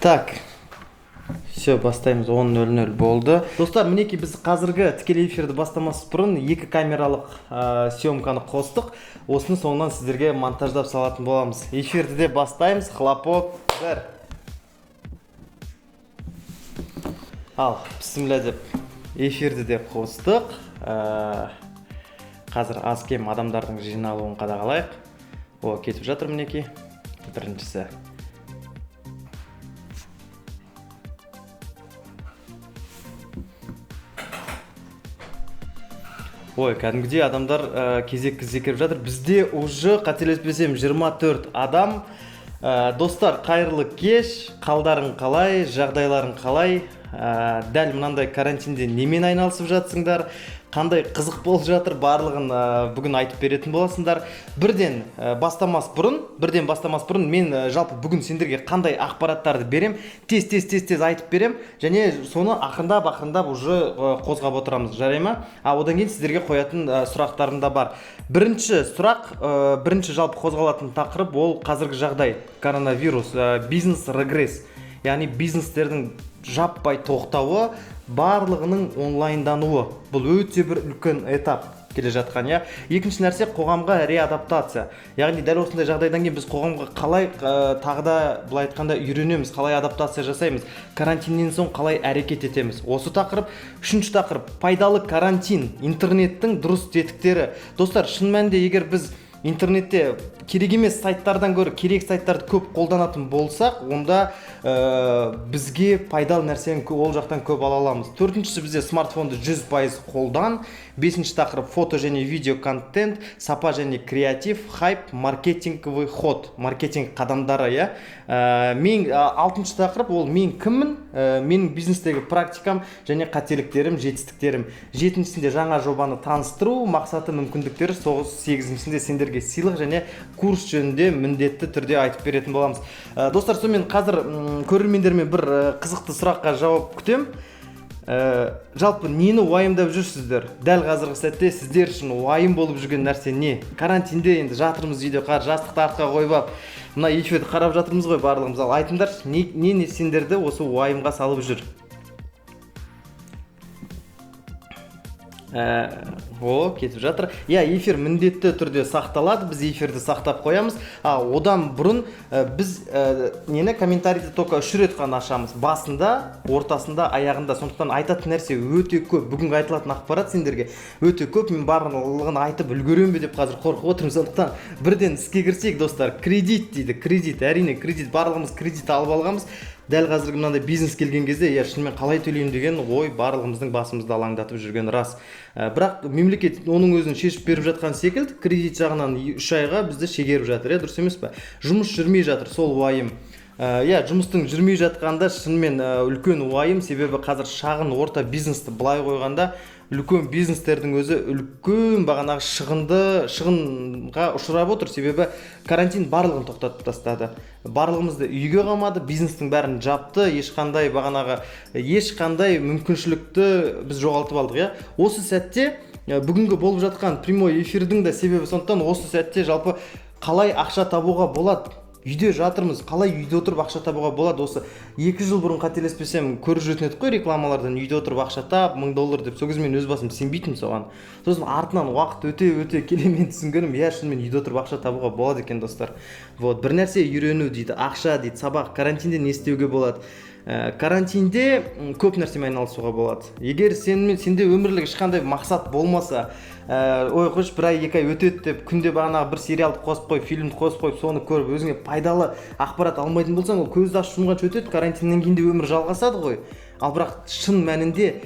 Так, все, бастаймыз. 10:00 болды. Достар, мінекей біз қазіргі тікелей эфирді бастамас бұрын екі камералық съемканы қостық. Осыны соңынан сіздерге монтаждап салатын боламыз. Эфирді де бастаймыз. Хлопок 1. Ал, бісміллә деп эфирді де қостық. Қазір аз кем адамдардың жиналуын қадағалайық. О, кетіп жатыр мінекей. Біріншісі. Ой, кәдімгідей адамдар кезек келіп жатыр. Бізде уже қателеспесем 24 адам. Достар, қайырлы кеш, қалдарың қалай, жағдайларың қалай? Дәл мынандай карантинде немен айналысып жатсыңдар? Қандай қызық болып жатыр, барлығын бүгін айтып беретін боласыңдар. Бірден бастамас бұрын мен жалпы бүгін сендерге қандай ақпараттарды берем, тез айтып берем, және соны ақырындап уже қозғап отырамыз, жарай ма? Одан кейін сіздерге қоятын сұрақтарым да бар. Бірінші жалпы қозғалатын тақырып ол қазіргі жағдай, коронавирус, бизнес регресс, яғни бизнестердің жаппай тоқтауы, барлығының онлайндануы. Бұл өте бір үлкен этап келе жатқан, я. Екінші нәрсе қоғамға реадаптация. Яғни дәл осындай жағдайдан кейін біз қоғамға қалай тағы да былай айтқанда үйренеміз, қалай адаптация жасаймыз, карантиннен соң қалай әрекет етеміз. Осы тақырып. Үшінші тақырып пайдалы карантин, интернеттің дұрыс тетіктері. Достар, шын мәнінде егер біз интернетте керек емес сайттардан гөрі керек сайттарды көп қолданатын болсақ, онда бізге пайдалы нәрсені ол жақтан көп ала аламыз. Төртіншісі, бізде смартфонды 100% қолдан. Бесінші тақырып фото және видео контент, сапа және креатив, хайп, маркетинговый ход, маркетинг қадамдары, я. Алтыншы тақырып ол мен кіммін, менің бизнестегі практикам және қателіктерім, жетістіктерім. Жетіншісінде жаңа жобаны таныстыру, мақсаты, мүмкіндіктері, сегізіншісінде сендерге сыйлық және курс жөнінде міндетті түрде айтып беретін боламыз. Достар, сонымен қазір көрермендермен бір қызықты сұраққа жауап күтем. Жалпы нені уайымдап жүрсіздер? Дәл қазіргі сәтте сіздер үшін уайым болып жүрген нәрсе не? Карантинде енді жатырмыз үйде, жастықты артқа қойып, мына эфирді қарап жатырмыз ғой барлығымыз. Айтыңдаршы, не сендерді осы уайымға салып жүр? Кетіп жатыр. Эфир міндетті түрде сақталады, біз эфирді сақтап қоямыз. Одан бұрын біз комментарийді только 3 рет қана ашамыз. Басында, ортасында, аяғында. Сондықтан айтатын нәрсе өте көп. Бүгінгі айтылатын ақпарат сендерге өте көп. Мен барлығын айтып үлгерем бе деп қазір қорқып отырмын. Сондықтан бірден іске кірсек, достар. Кредит дейді. Әрине кредит. Барлығымыз кредит алып алғанбыз. Дәл қазіргі мынандай бизнес келген кезде, шынымен қалай төлеймін деген ой барлығымыздың басымызды алаңдатып жүрген рас. Бірақ мемлекет оның өзін шешіп беріп жатқан секілді, кредит жағынан 3 айға бізді шегеріп жатыр, дұрыс емес пе? Жұмыс жүрмей жатыр, сол уайым. Жұмыстың жүрмей жатқанда шынымен үлкен уайым, себебі қазір шағын орта бизнесті былай қойғанда үлкен бизнестердің өзі үлкен бағанағы шығынға ұшырап отыр, себебі карантин барлығын тоқтатып тастады. Барлығымызды үйге қалмады, бизнестің бәрін жапты, ешқандай мүмкіншілікті біз жоғалтып алдық, Осы сәтте бүгінгі болып жатқан прямой эфирдің де себебі сондықтан осы сәтте жалпы қалай ақша табуға болады? Үйде жатырмыз, қалай үйде отырып ақша табуға болады? Осы 2 жыл бұрын қателеспесем көріп жүретін едік қой рекламалардан, үйде отырып ақша тап, $1000 деп. Сол кезде мен өз басым сенбейтінмін соған. Сосын артынан уақыт өте келе мен түсінгенім, шынымен үйде отырып ақша табуға болады екен, достар. Бір нәрсе үйрену дейді, ақша дейді, сабақ, карантинде не істеуге болады? Карантинде көп нәрсемен айналысуға болады. Егер сенде өмірлік ешқандай мақсат болмаса, қойшы бір ай 2 ай өтеді деп күнде бағанағы бір сериалды қосып қойып, фильмді қосып қойып, соны көріп өзіңе пайдалы ақпарат алмайтын болсаң, ол көзді ашып жұмғанша өтеді, карантиннен кейін де өмір жалғасады ғой. Ал бірақ шын мәнінде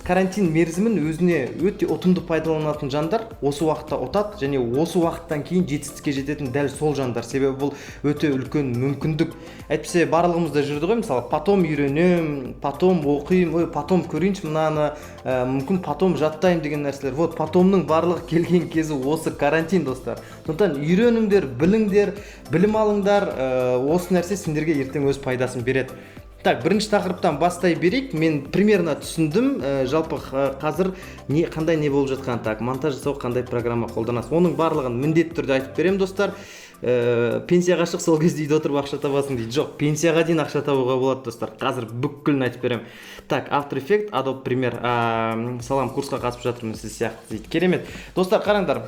карантин мерзімін өзіне өте ұтымды пайдаланатын жандар осы уақытта ұтады, және осы уақыттан кейін жетістікке жететін дәл сол жандар. Себебі бұл өте үлкен мүмкіндік. Әйтпесе барлығымызда жүрді ғой, мысалы, потом үйренем, потом оқимын, потом көрейінші мынаны, мүмкін потом жаттаймын деген нәрселер. Потомның барлығы келген кезі осы карантин, достар. Сондықтан үйреніңдер, біліңдер, білім алыңдар, осы нәрсе сендерге ертең өз пайдасын береді. Так, бірінші тақырыптан бастай берейік. Мен примерно түсіндім, жалпы қазір қандай не болып жатқан. Так, монтаж жасау қандай программа қолданасыз. Оның барлығын міндетті түрде айтып берем, достар. пенсияға шық, сол кезде үйде отырып ақша табасың дейді. Жоқ, пенсияға дейін ақша табуға болады, достар. Қазір бүкілін айтып беремін. Так, After Effects, Adobe Premiere. Салам, курсқа қатысып жатырмын сіз сияқты дейді. Керемет. Достар, қараңдар.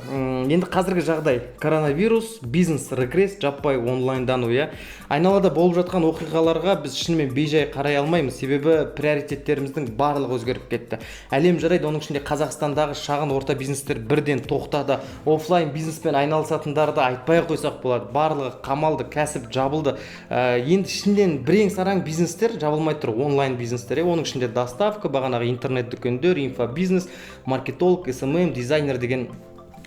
Енді қазіргі жағдай коронавирус, бизнес регресс, жаппай онлайндану, иә. Айналада болып жатқан оқиғаларға біз шынымен бейжай қарай алмаймыз. Себебі приоритеттеріміздің барлығы өзгеріп кетті. Әлем жарайды, оның ішінде Қазақстандағы шағын орта бизнестер бірден тоқтады. Офлайн бизнеспен айналысатындарды айтпай қойсақ болады. Барлығы қамалды, кәсіп жабылды. Енді ішінден бірең сараң бизнестер жабылмай тұр, онлайн бизнестер. Оның ішінде доставка, бағанағы интернет дүкендер, инфобизнес, маркетолог, SMM, дизайнер деген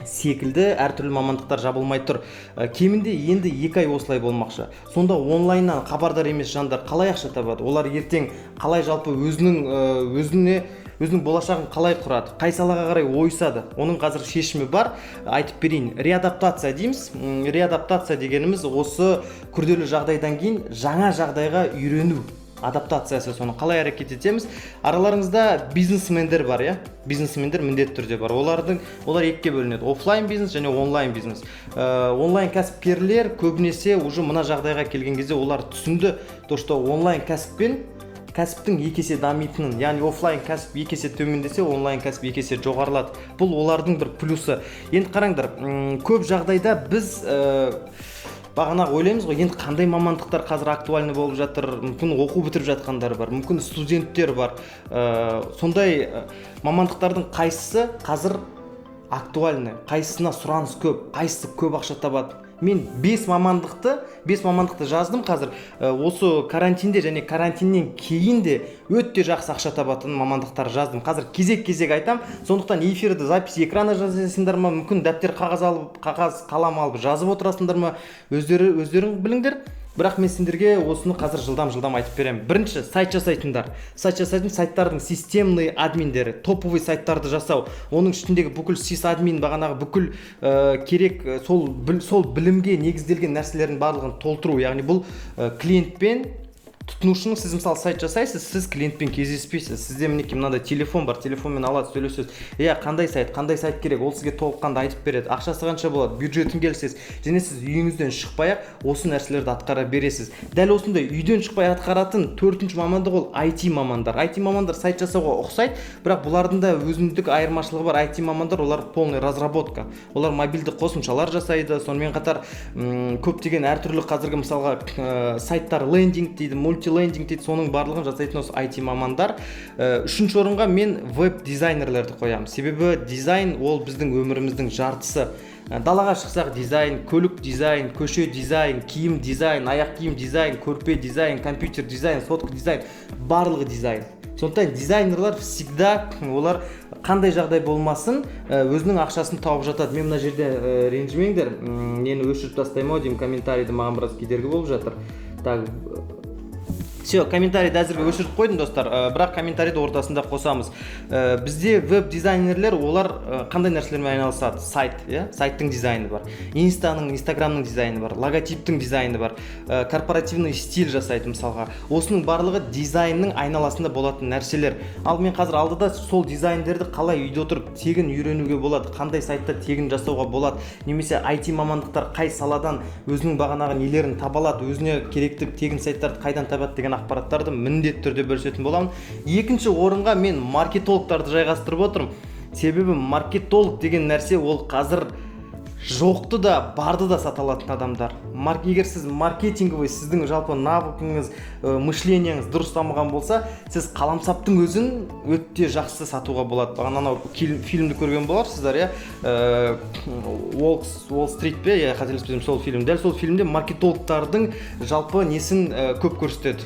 секілді әртүрлі мамандықтар жабылмай тұр. Кемінде енді 2 ай осылай болмақшы. Сонда онлайннан хабардар емес жандар қалай ақша табады? Олар ертең қалай жалпы өзінің болашағын қалай құрады? Қай салаға қарай ойысады? Оның қазір шешімі бар. Айтып берейін. Реадаптация дейміз. Реадаптация дегеніміз осы күрделі жағдайдан кейін жаңа жағдайға үйрену. Адаптациясы, соны қалай әрекет етеміз? Араларыңызда бизнесмендер бар, иә? Бизнесмендер міндетті түрде бар. Олар екіге бөлінеді. Офлайн бизнес және онлайн бизнес. Онлайн кәсіпкерлер көбінесе уже мына жағдайға келген кезде олар түсінді, то что онлайн кәсіптің екесе дамитынын, яғни офлайн кәсіп екесе төмендесе, онлайн кәсіп екесе жоғарылады. Бұл олардың бір плюсы. Енді қараңдар, көп жағдайда біз бағана ойлаймыз ғой, енді қандай мамандықтар қазір актуальны болып жатыр, мүмкін оқу бітіріп жатқандар бар, мүмкін студенттер бар. Сондай мамандықтардың қайсысы қазір актуальны, қайсысына сұраныс көп, қайсысы көп ақша табады? Мен 5 мамандықты жаздым қазір. Осы карантинде және карантиннен кейін де өте жақсы ақша табатын мамандықтар жаздым. Қазір кезек айтам. Сондықтан эфирді запись экрана жазасыңдар ма, мүмкін дәптер қағаз қалам алып жазып отырасыңдар ма, өздерің біліңдер. Бірақ мен сендерге осыны қазір жылдам айтып беремін. Бірінші, сайт жасайтындар. Сайт жасайтын сайттардың системный админдері, топовый сайттарды жасау. Оның ішіндегі бүкіл сисадмин, бағанағы бүкіл керек сол білімге негізделген нәрселердің барлығын толтыру. Яғни бұл клиентпен тұтынушының, сіз мысалы сайт жасайсыз, сіз клиентпен кездеспейсіз. Сізде мінекей мынандай телефон бар, телефонмен алады, сөйлесесіз. Қандай сайт керек, ол сізге толыққанды айтып береді. Ақшасы қанша болады, бюджетін келсіз, және сіз үйіңізден шықпай-ақ осы нәрселерді атқара бересіз. Дәл осындай үйден шықпай атқаратын 4-ші мамандық ол IT мамандар. IT мамандар сайт жасауға ұқсайды, бірақ бұлардың да өзіндік айырмашылығы бар. IT мамандар, олар полный разработка. Олар мобильді қосымшалар жасайды, сонымен қатар көптеген әртүрлі қазіргі мысалға сайттар лендинг дейді, мультилендинг дейді, соның барлығын жасайтын осы IT мамандар. Үшінші орынға мен веб-дизайнерлерді қоямын. Себебі дизайн ол біздің өміріміздің жартысы. Далаға шықсақ дизайн, көлік дизайн, көше дизайн, киім дизайн, аяқ киім дизайн, көрпе дизайн, компьютер дизайн, сотка дизайн, барлығы дизайн. Сондықтан дизайнерлар всегда, олар қандай жағдай болмасын, өзінің ақшасын тауып жатады. Мен мына жерде ренжімеңдер, мені өшіріп тастаймын деймін, комментарийді маған біраз кедергі болып жатыр. Так, все, комментарийді әзірге өшіріп қойдым, достар, бірақ комментарийді ортасында қосамыз. Бізде веб-дизайнерлер, олар қандай нәрселермен айналысады? Сайт, сайттың дизайны бар, инстаграмның дизайны бар, логотиптің дизайны бар, корпоративный стиль жасайды мысалға. Осының барлығы дизайнның айналасында болатын нәрселер. Ал мен қазір алдыда сол дизайндерді қалай үйде отырып тегін үйренуге болады, қандай сайтта тегін жасауға болады, немесе IT мамандықтар қай саладан өзінің бағанағы нелерін таба алады, өзіне керекті тегін сайттарды қайдан табады деген ақпараттарды міндетті түрде бөлісетін боламын. Екінші орынға мен маркетологтарды жайғастырып отырмын. Себебі маркетолог деген нәрсе ол қазір жоқты да, барды да сата алатын адамдар. Егер сіз маркетинговый, сіздің жалпы навыкыңыз, мышлениеңіз дұрыс дамыған болса, сіз қаламсаптың өзін өте жақсы сатуға болады. Бағана анау фильмді көрген боларсыздар, Wall Street пе, қателеспесем сол фильм. Дәл сол фильмде маркетологтардың жалпы несін көп көрсетеді.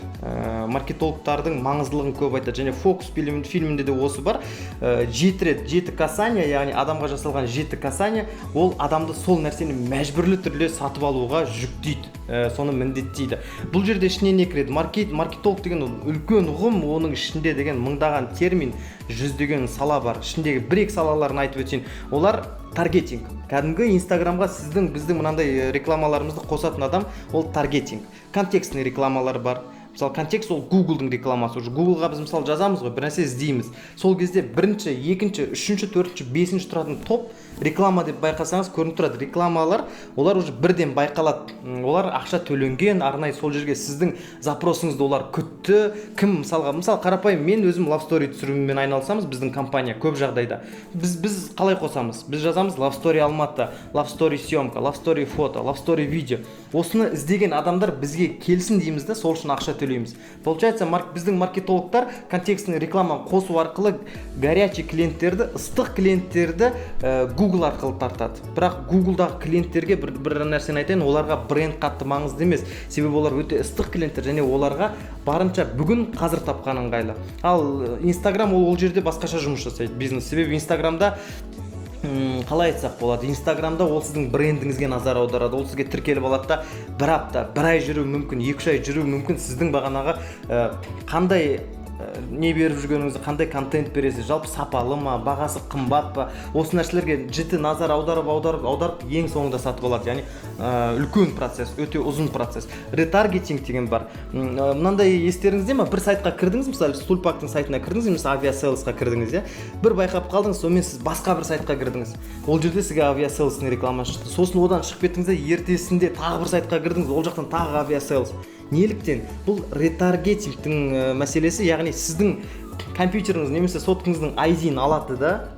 Маркетологтардың маңыздылығын көп айтады. Және Фокус фильмінде де осы бар. 7 касания, яғни адамға жасалған 7 касания, ол адамды сол нәрсені мәжбүрлі түрде сатып алуға жүктейді, соны міндеттейді. Бұл жерде ішіне не кіреді? Маркетолог деген үлкен ұғым, оның ішінде деген мыңдаған термин, жүздеген сала бар. Ішіндегі бір-екі салаларын айтып өтейін. Олар таргетинг. Кәдімгі Инстаграмға біздің мынандай рекламаларымызды қосатын адам, ол таргетинг. Контекстный рекламалар бар. мысалы контекст ол Google'дың рекламасы. Уже Google'ға біз мысалы жазамыз ғой, бір нәрсе іздейміз. Сол кезде бірінші, екінші, үшінші, төртінші, бесінші тұратын топ реклама деп байқасаңыз көрініп тұрады. Рекламалар, олар уже бірден байқалады. Олар ақша төленген, арнайы сол жерге сіздің запросыңызды олар күтті. Кім мысалға, қарапайым мен өзім Love Story түсірумен айналысамыз, біздің компания көп жағдайда. Біз қалай қосамыз? Біз жазамыз Love Story Алматы, Love Story съемка, Love Story фото, Love Story видео. Осыны іздеген адамдар бізге келсін дейміз да, сол үшін ақша төлейміз. Получается, біздің маркетологтар контекстный реклама қосу арқылы горячий клиенттерді, ыстық клиенттерді Google арқылы тартады. Бірақ Google'дағы клиенттерге бір нәрсені айтайын, оларға бренд қатты маңызды емес. Себебі олар өте ыстық клиенттер және оларға барынша бүгін қазір тапқан ыңғайлы. Ал Instagram ол жерде басқаша жұмыс жасайды бизнес. Себебі Instagramда қалай айтсақ болады, Инстаграмда ол сіздің брендіңізге назар аударады, ол сізге тіркеліп алады да бір апта, бір ай жүру мүмкін, 2 ай жүру мүмкін, сіздің бағанағы қандай не беріп жүргеніңізді, қандай контент бересіз, жалпы сапалы ма, бағасы қымбат па, осы нәрселерге жіті назар аударып ең соңында сатып алады. Яғни үлкен процесс, өте ұзын процесс. Ретаргетинг деген бар. Мынандай естеріңізде ме, бір сайтқа кірдіңіз, мысалы Стульпактың сайтына кірдіңіз, немесе авиаселсқа кірдіңіз, бір байқап қалдыңыз, сонымен сіз басқа бір сайтқа кірдіңіз. Ол жерде сізге авиаселстың рекламасы шықты. Сосын одан шығып кеттіңіз, ертесінде тағы бір сайтқа кірдіңіз, ол жақтан тағы авиаселс. Неліктен? Бұл ретаргетингтің мәселесі, яғни сіздің компьютеріңіз немесе соткаңыздың ID-ін алады да,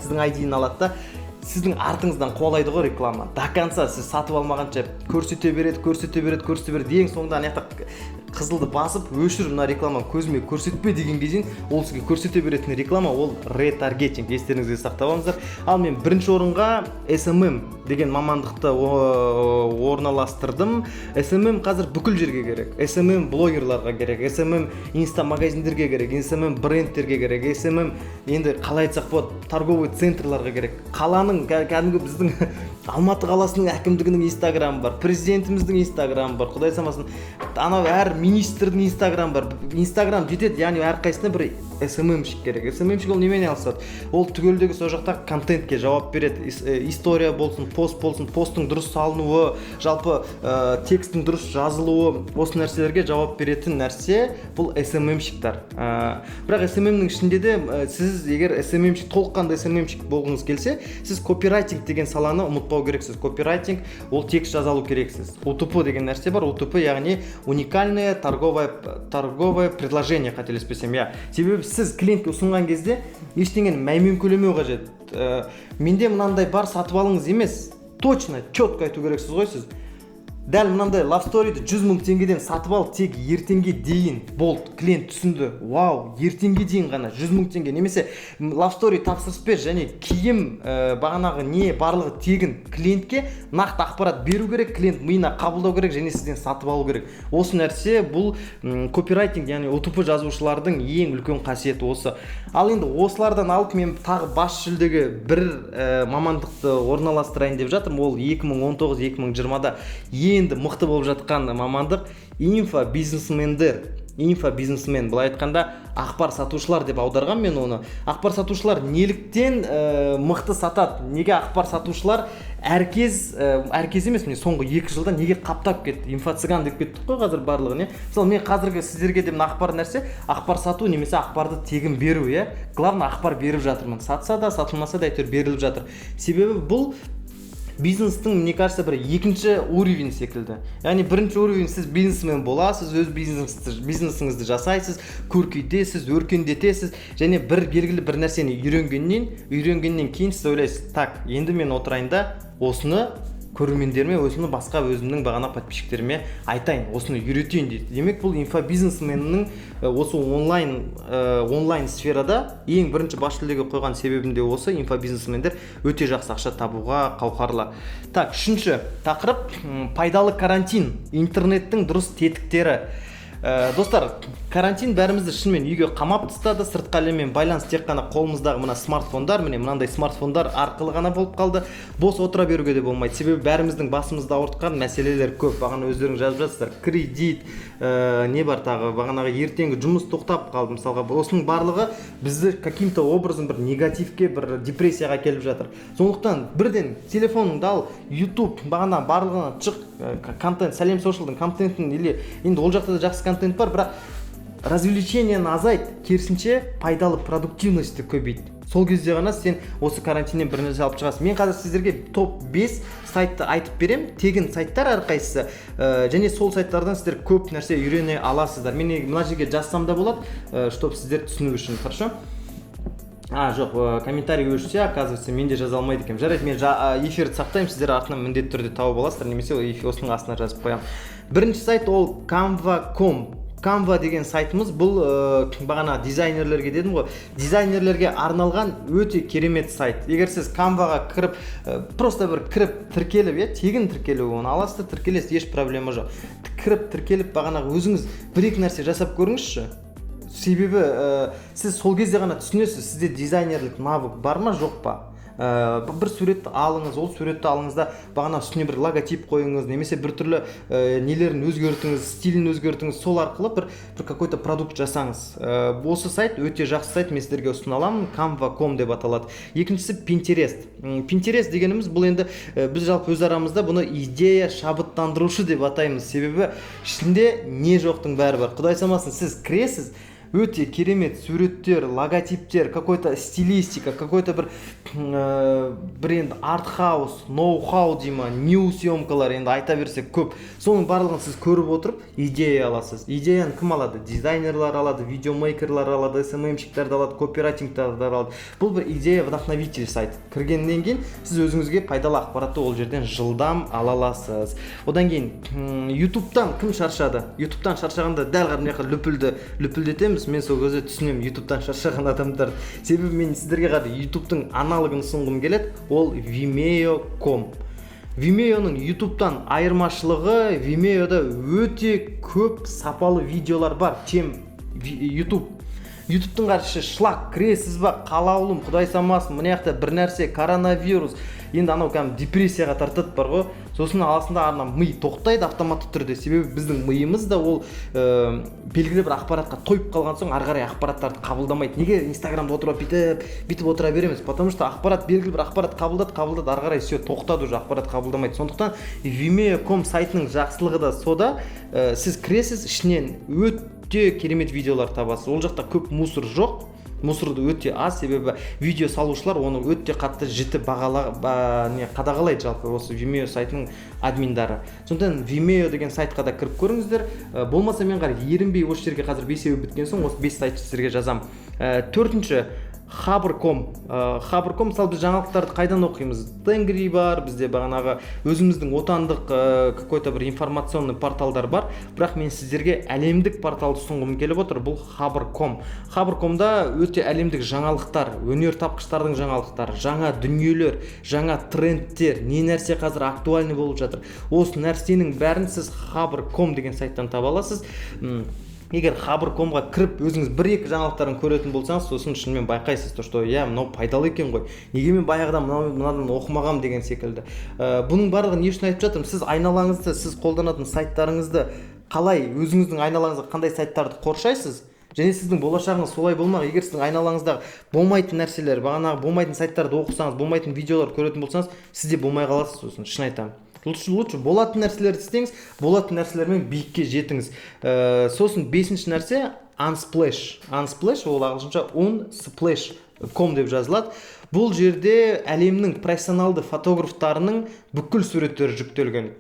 сіздің артыңыздан қуалайды ғой реклама. До конца сіз сатып алмағанша көрсете береді, ең соңында ана жақта қызылды басып, өшір, мына реклама көзіме көрсетпе деген кезін ол сізге көрсете беретін реклама, ол ретаргетинг. Естеріңізге сақтап алыңыздар. Ал мен бірінші орынға SMM деген мамандықты орналастырдым. SMM қазір бүкіл жерге керек. SMM блогерларға керек, SMM инста магазиндерге керек, SMM брендтерге керек, SMM енді қалай айтсақ болады, торговый центрларға керек. Қаланың, кәдімгі біздің Алматы қаласының әкімдігінің инстаграмы бар, президентіміздің инстаграмы бар, құдай самасын, анау әр министрдің инстаграмы бар. Инстаграм жетеді, яғни әрқайсысына бір SMM-шік керек. SMM-шік ол немен айналысады? Ол түгелдегі сол жақта контентке жауап береді. История болсын, пост болсын, посттың дұрыс салынуы, жалпы текстің дұрыс жазылуы, осы нәрселерге жауап беретін нәрсе бұл SMM-шіктер. Бірақ SMM-нің ішінде де сіз егер SMM-шік, толыққанды SMM-шік болғыңыз келсе, сіз копирайтинг деген саланы ұмытпау керексіз. Копирайтинг ол текст жазалу керексіз. UTP деген нәрсе бар. UTP яғни уникальное торговое предложение, қателеспесем. Себебі сіз клиентке ұсынған кезде ештеңені мәймөңкелемеу қажет. Менде мынандай бар, сатып алыңыз емес. Точно, четко айту керексіз ғой сіз. Дәл мынандай Love Story-ді 100 мың теңгеден сатып ал, тек ертеңге дейін. Болды, клиент түсінді. Вау, ертеңге дейін ғана 100 мың теңге. Немесе Love Story тапсырыс бер және киім бағанағы не барлығы тегін. Клиентке нақты ақпарат беру керек, клиент миына қабылдау керек және сізден сатып алу керек. Осы нәрсе бұл копирайтинг, яғни UTP жазушылардың ең үлкен қасиеті осы. Ал енді осылардан алып мен тағы бас жүлдеге бір мамандықты орналастырайын деп жатырмын. Ол 2019-2020-да енді мықты болып жатқан мамандық инфобизнесмен. Былай айтқанда ақпар сатушылар деп аударған мен оны. Ақпар сатушылар неліктен мықты сатады? Неге ақпар сатушылар әркез емес, міне соңғы 2 жылда неге қаптап кетті? Инфо-цыган деп кеттік қой қазір барлығын. Мысалы мен қазіргі сіздерге де ақпар нәрсе, ақпар сату немесе ақпарды тегін беру. Главное, ақпар беріп жатырмын. Сатса да, сатылмаса да әйтеуір беріліп жатыр. Себебі бұл бизнестің, мне кажется, бір екінші уровень секілді. Яғни бірінші уровень сіз бизнесмен боласыз, өз бизнесіңізді жасайсыз, көркейтесіз, өркендетесіз және бір белгілі бір нәрсені үйренгеннен кейін сіз ойлайсыз, так, енді мен отырайын да осыны көрермендеріме, осыны басқа өзімнің бағана подписчиктеріме айтайын, осыны үйретейін дейді. Демек бұл инфобизнесменнің осы онлайн сферада ең бірінші бас жүлдеге қойған себебінде осы. Инфобизнесмендер өте жақсы ақша табуға қауқарлы. Так, үшінші тақырып пайдалы карантин, интернеттің дұрыс тетіктері. Достар, карантин бәрімізді шынымен үйге қамап тастады. Сыртқы әлеммен байланыс тек қана қолымыздағы мына смартфондар, міне мынандай смартфондар арқылы ғана болып қалды. Бос отыра беруге де болмайды. Себебі бәріміздің басымызда ауыртқан мәселелер көп. Бағана өздеріңіз жазып жатсыздар. Кредит, не бар тағы, бағанағы ертеңгі жұмыс тоқтап қалды. Мысалға, осының барлығы бізді каким-то образом бір негативке, бір депрессияға келіп жатыр. Сондықтан бірден телефоныңды ал, YouTube бағана барлығына шық, контент, сәлем социалдың контентін, или енді ол жақта да жақсы контент бар, бірақ развлечениені азайт, керісінше пайдалы продуктивностьті көбейт. Сол кезде ғана сен осы карантиннен бір нәрсе алып шығасың. Мен қазір сіздерге топ 5 сайтты айтып берем, тегін сайттар әрқайсысы, және сол сайттардан сіздер көп нәрсе үйрене аласыздар. Мен мына жерге жазсам да болады, чтобы сіздер түсіну үшін, хорошо? Жоқ, комментарий өшсе, оказывается, мен де жаза алмайды екенмін. Жарайды, мен эфирді сақтаймын, сіздер артынан міндетті түрде тауып аласыздар, немесе осының астына жазып қоямын. Бірінші сайт ол canva.com. Canva деген сайтымыз, бұл бағана дизайнерлерге дедім ғой, дизайнерлерге арналған өте керемет сайт. Егер сіз Canva-ға кіріп, просто бір кіріп тіркеліп, тегін тіркеліп, оны аласыз, тіркелесіз, еш проблема жоқ. Кіріп тіркеліп, бағана өзіңіз бір-екі нәрсе жасап көріңізші. Себебі сіз сол кезде ғана түсінесіз, сізде дизайнерлік навык бар ма, жоқ па? Бір суретті алыңыз, ол суретті алыңызда бағана үстіне бір логотип қойыңыз, немесе бір түрлі нелерін өзгертіңіз, стилін өзгертіңіз, сол арқылы бір какой-то продукт жасаңыз. Осы сайт өте жақсы сайт, мен сіздерге ұсына аламын, canva.com деп аталады. Екіншісі Pinterest. Pinterest дегеніміз бұл енді біз жалпы өз арамызда бұны идея шабыттандырушы деп атаймыз. Себебі ішінде не жоқтың бәрі бар. Құдай самасын, сіз кіресіз, өте керемет суреттер, логотиптер, какой-то стилистика, какой-то бір енді артхаус, ноу-хау дейма, нью съемкалар енді айта берсек көп. Соның барлығын сіз көріп отырып идея аласыз. Идеяны кім алады? Дизайнерлар алады, видеомейкерлар алады, SMM-щиктерді алады, копирайтингтерді алады. Бұл бір идея вдохновитель сайт. Кіргеннен кейін сіз өзіңізге пайдалы ақпаратты ол жерден жылдам ала аласыз. Одан кейін YouTube-тан кім шаршады? YouTube-тан шаршағанда дәл қармияқа лүпілдетеміз. Мен сол көзі түсінем YouTube-тан шаршаған адамдар. Себебі мен сіздерге қады YouTube-тың аналогын сұнғым келеді, ол Vimeo.com. Vimeo-ның YouTube-тан айырмашылығы, Vimeo-да өте көп сапалы видеолар бар, чем YouTube. YouTube-тың қаршы шлак, кіресіз ба, қалаулым, құдай самасын, мына жақта бір нәрсе, коронавирус, енді анау кәдімгі депрессияға тартады бар ғой. Сосын аласында арна ми тоқтайды автоматты түрде. Себебі біздің миымыз да ол белгілі бір ақпаратқа тойып қалған соң ары қарай ақпараттарды қабылдамайды. Неге Инстаграмда отырып бүйтіп отыра береміз? Потому что ақпарат белгілі бір ақпарат қабылдады, ары қарай все тоқтады, уже ақпарат қабылдамайды. Сондықтан Vimeo.com сайтының жақсылығы да сода, сіз кіресіз, ішінен өте керемет видеолар табасыз. Ол жақта көп мусор жоқ. Мусорды өте аз, себебі видео салушылар оны өте қатты жіті қадағалайды жалпы осы Vimeo сайтының админдары. Сондықтан Vimeo деген сайтқа да кіріп көріңіздер. Болмаса мен ерінбей осы жерге қазір 5-еу біткен соң осы 5 сайтты сіздерге жазам. Төртінші Хабр.ком. Хабр.ком мысалы біз жаңалықтарды қайдан оқимыз? Тенгри бар, бізде бағанағы өзіміздің отандық какой-то бір информационный порталдар бар. Бірақ мен сіздерге әлемдік порталды ұсынғым келіп отыр. Бұл Хабр.ком. Хабр.комда өте әлемдік жаңалықтар, өнер тапқыштардың жаңалықтары, жаңа дүниелер, жаңа трендтер, не нәрсе қазір актуальный болып жатыр. Осы нәрсенің бәрін сіз Хабр.ком деген сайттан таба аласыз. Егер Хабр.комға кіріп өзіңіз бір-екі жаңалықтарын көретін болсаңыз, сосын шынымен байқайсыз, что мынау пайдалы екен ғой. Неге мен баяғыдан мынадан оқымағам деген секілді. Бұның барлығы не үшін айтып жатырмын? Сіз айналаңызды, сіз қолданатын сайттарыңызды қалай, өзіңіздің айналаңызға қандай сайттарды қоршайсыз? Және сіздің болашағыңыз солай болмақ. Егер сіздің айналаңыздағы болмайтын нәрселер, бағанағы болмайтын сайттарды оқысаңыз, болмайтын видеолар көретін болсаңыз, сізде болмай қаласыз, сосын шын айтамын. Лучше болатын нәрселерді істеңіз, болатын нәрселермен биікке жетіңіз. Сосын 5-ші нәрсе Unsplash. Unsplash ол ағылшынша unsplash.com деп жазылады. Бұл жерде әлемнің профессионалды фотографтарының бүкіл суреттері жүктелген.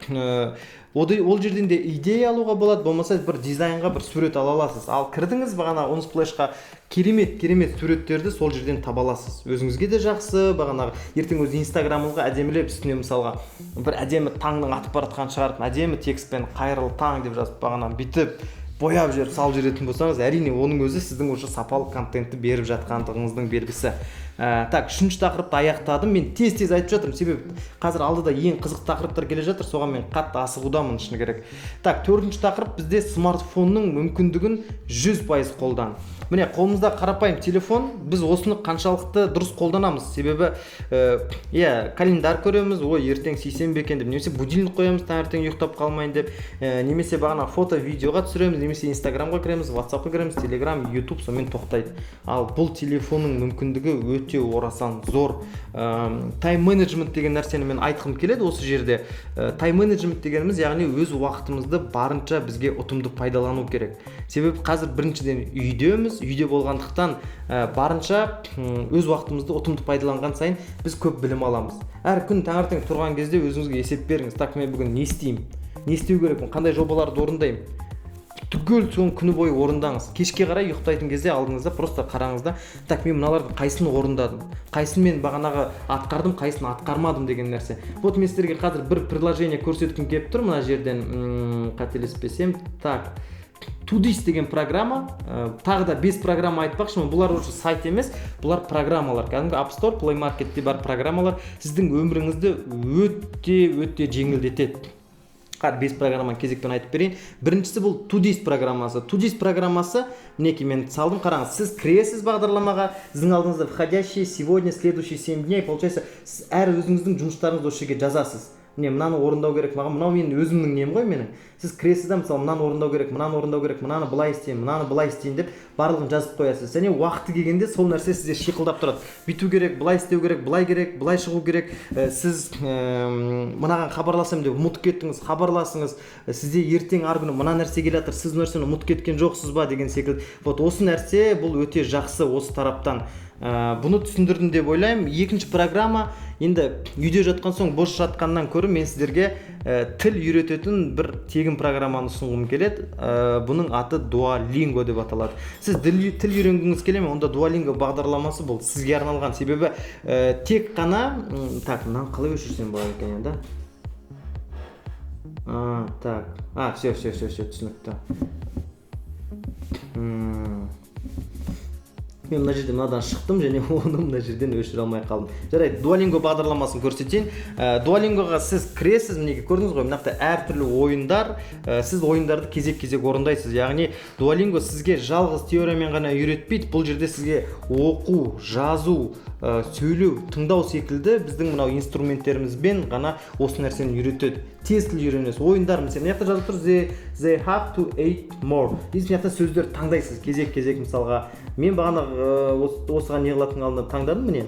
Ол жерден де идея алуға болады, болмаса бір дизайнға бір сурет ала аласыз. Ал кірдіңіз бағана Unsplash-қа керемет суреттерді сол жерден таба аласыз. Өзіңізге де жақсы, бағанағы ертең өз Инстаграмыңызға әдемілеп үстіне мысалға бір әдемі таңның атып баратқанын шығарып, әдемі текстпен қайырлы таң деп жазып бағана бүйтіп бояп жіберіп салып жүретін болсаңыз, әрине оның өзі сіздің уже сапалы контентті беріп жатқандығыңыздың белгісі. Так, үшінші тақырыпты аяқтадым. Мен тез айтып жатырмын, себебі қазір алдыда ең қызық тақырыптар келе жатыр, соған мен қатты асығудамын шыны керек. Так, төртінші тақырып бізде смартфонның мүмкіндігін 100% қолдан. Міне қолымызда қарапайым телефон, біз осыны қаншалықты дұрыс қолданамыз. Себебі календар көреміз, ертең сейсенбі екен деп, немесе будильник қоямыз, таңертең ұйықтап қалмайын деп, немесе бағана фото, видеоға түсіреміз, немесе Инстаграмға кіреміз, WhatsAppқа кіреміз, Telegram, YouTube сонымен тоқтайды. Ал бұл телефонның мүмкіндігі өте орасан зор. Тайм менеджмент деген нәрсені мен айтқым келеді осы жерде. Тайм менеджмент дегеніміз, яғни өз уақытымызды барынша бізге ұтымды пайдалану керек. Себебі қазір біріншіден үйде болғандықтан барынша өз уақытымызды ұтымды пайдаланған сайын біз көп білім аламыз. Әр күн таңертең тұрған кезде өзіңізге есеп беріңіз. Так, мен бүгін не істеймін? Не істеу керекпін? Қандай жобаларды орындаймын? Түгел соны күні бойы орындаңыз. Кешке қарай ұйықтайтын кезде алдыңызда просто қараңызда, так, мен мыналардың қайсысын орындадым, қайсысын мен бағанағы атқардым, қайсысын атқармадым деген нәрсе. Вот мен сіздерге қазір бір приложение көрсеткім келіп тұр мына жерден, қателеспесем. Так, Todoist деген программа, тағы да 5 программа айтпақшымын. Бұлар уже сайт емес, бұлар программалар. Кәдімгі App Store, Play Market'те бар программалар сіздің өміріңізді өте жеңілдетеді. 5 программаны кезекпен айтып берейін. Біріншісі бұл Todoist программасы. Todoist программасы, мінекей мен салдым, қараңыз, сіз кіресіз бағдарламаға, сіздің алдыңызда входящий, сегодня, следующий 7 дней, получается, сіз әр өзіңіздің жұмыстарыңызды осы жерге жазасыз. Мынаны орындау керек, маған мынау менің өзімнің нем ғой менің. Сіз кіресіз де, мысалы, мынаны орындау керек, мынаны былай істейін, мынаны былай істейін деп барлығын жазып қоясыз. Және уақыты келгенде сол нәрсе сізде шиқылдап тұрады. Бүйту керек, былай істеу керек, былай шығу керек. Сіз мынаған хабарласам деп ұмытып кеттіңіз, хабарласыңыз. Сізде ертең арғы күні мына нәрсе келе жатыр, сіз нәрсені ұмытып кеткен жоқсыз ба деген секілді. Вот осы нәрсе бұл өте жақсы осы тараптан. Бұны түсіндірдім деп ойлаймын. Екінші программа, енді үйде жатқан соң бос жатқаннан көрі мен сіздерге тіл үйрететін бір тегін программаны ұсынғым келеді. Бұның аты Duolingo деп аталады. Сіз тіл үйренгіңіз келе ме? Онда Duolingo бағдарламасы бұл сізге арналған. Себебі тек қана, так, мынаны қалай өшірсем болады екен енді? Так, все, түсінікті. Мен мына жерде мынадан шықтым және оны мына жерден өшіре алмай қалдым. Жарайды, Duolingo бағдарламасын көрсетейін. Duolingoға сіз кіресіз, мінеке көрдіңіз ғой, мынақты әртүрлі ойындар, сіз ойындарды кезек-кезек орындайсыз. Яғни Duolingo сізге жалғыз теориямен ғана үйретпейді. Бұл жерде сізге оқу, жазу, сөйлеу, тыңдау секілді біздің мынау инструменттерімізбен ғана осы нәрсені үйретеді. Тез тіл үйренесіз. Ойындар, мысалы, мына жақта жазып тұр, they have to eat more. Мына жақта сөздер таңдайсыз кезек-кезек, мысалға. Мен бағана осыған не қылатын алдында таңдадым, міне.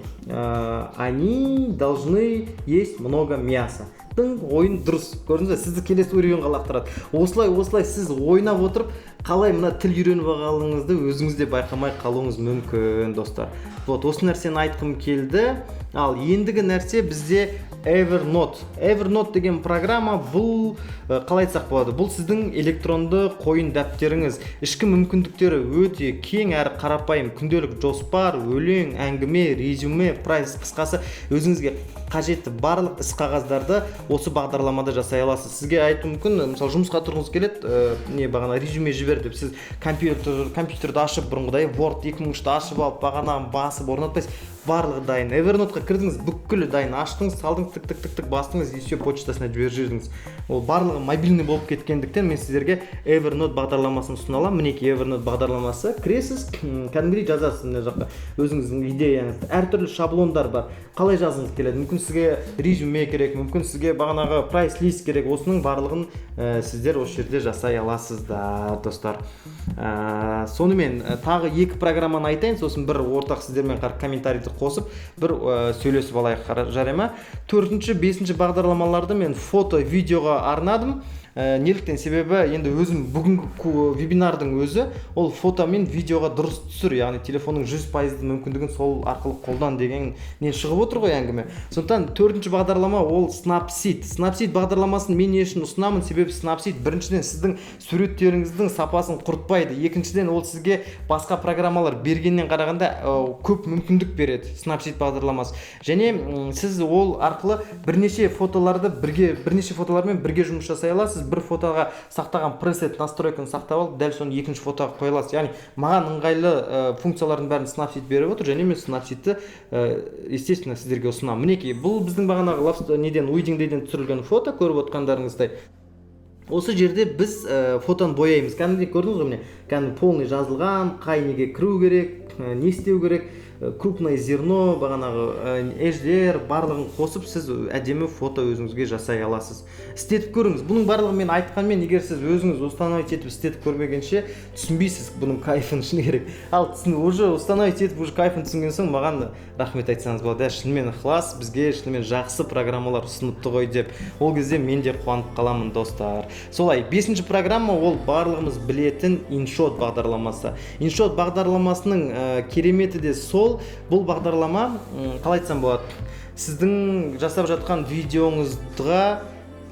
Они должны есть много мяса. Ойын дұрыс. Көрдіңіз бе? Сізді келесі ойынға лақтырады. Осылай сіз ойнап отырып, қалай мына тіл үйреніп алғаныңызды өзіңіз де байқамай қалуыңыз мүмкін, достар. Вот осы нәрсені айтқым келді. Ал ендігі нәрсе бізде Evernote деген программа, бұл қалай айтсақ болады? Бұл сіздің электронды қойын дәптеріңіз. Ішкі мүмкіндіктері өте кең әрі қарапайым. Күнделік жоспар, өлең, әңгіме, резюме, прайс, қысқасы өзіңізге қажетті барлық іс қағаздарды осы бағдарламада жасай аласыз. Сізге айту мүмкін, мысалы, жұмысқа тұрғыңыз келеді, бағана резюме жібер деп, сіз компьютерді ашып, бұрынғыдай Word 2003-ті ашып алып, бағанағын басып орнатпайсыз. Барлығы дайын. Evernote-ға кірдіңіз, бүкілі дайын, аштыңыз, салдыңыз, тік бастыңыз, и все почтасына жіберіп жібердіңіз. Ол барлығы мобильный болып кеткендіктен мен сіздерге Evernote бағдарламасын ұсына аламын. Мінекей Evernote бағдарламасы. Кіресіз, кәдімгідей жазасыз мына жаққа өзіңіздің идеяңызды. Әртүрлі шаблондар бар. Қалай жазғыңыз келеді? Мүмкін сізге резюме керек, мүмкін сізге бағанағы прайс лист керек. Осының барлығын сіздер осы жерде жасай аласыздар, достар. Сонымен тағы 2 программаны айтайын, сосын бір ортақ сіздермен комментарийді қосып бір сөйлесіп алайық, жарай ма? 4-ші, 5-ші бағдарламаларды мен фото, видеоға арнадым. Неліктен? Себебі енді өзім бүгінгі вебинардың өзі ол фото мен видеоға дұрыс түсір, яғни телефонның 100% мүмкіндігін сол арқылы қолдан деген не шығып отыр ғой әңгіме. Сондықтан 4-ші бағдарлама ол Snapseed. Snapseed бағдарламасын мен не үшін ұсынамын? Себебі Snapseed біріншіден сіздің суреттеріңіздің сапасын құртпайды. Екіншіден ол сізге басқа программалар бергеннен қарағанда көп мүмкіндік береді Snapseed бағдарламасы. Және сіз ол арқылы бірнеше фотолармен бірге жұмыс жасай аласыз. Бір фотоға сақтаған пресет настройканы сақтап алып, дәл соны екінші фотоға қоя аласыз. Яғни маған ыңғайлы функциялардың бәрін Snapseed беріп отыр, және мен Snapseedті естественно сіздерге ұсынамын. Мінекей, бұл біздің бағанағы Wedding'ден түсірілген фото, көріп отқандарыңыздай. Осы жерде біз фотоны бояймыз. Кәдімгідей көрдіңіз ғой, міне кәдімгі полный жазылған, қай неге кіру керек, не істеу керек, крупное зерно, бағанағы эждер барлығын қосып сіз әдемі фото өзіңізге жасай аласыз. Істетіп көріңіз. Бұның барлығын мен айтқанмен, егер сіз өзіңіз установить етіп істетіп көрмегенше түсінбейсіз бұның кайфын шыны керек. Ал уже установить етіп уже кайфын түсінген соң маған рахмет айтсаңыз болады. Шынымен ықылас, бізге шынымен жақсы программалар ұсыныпты ғой деп. Ол кезде мен де қуанып қаламын, достар. Солай, 5-ші программа ол барлығымыз білетін InShot бағдарламасы. InShot бағдарламасының кереметі де сол. Бұл бағдарлама, қалай айтсам болады, сіздің жасап жатқан видеоңызға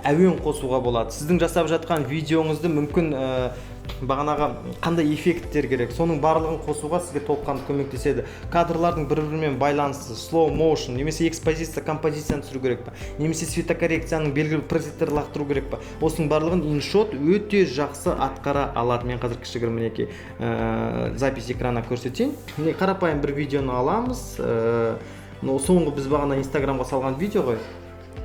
әуен қосуға болады. Сіздің жасап жатқан видеоңызды мүмкін бағанағы қандай эффекттер керек, соның барлығын қосуға сізге толыққанды көмектеседі. Кадрлардың бір-бірімен байланысы, slow motion, немесе экспозиция, композицияны түсіру керек па, немесе светокоррекцияның белгілі пресеттер лақтыру керек па. Осының барлығын InShot өте жақсы атқара алады. Мен қазір кішігірім мінекей запись экрана көрсетейін. Міне қарапайым бір видеоны аламыз. Соңғы біз бағана Инстаграмға салған видео ғой.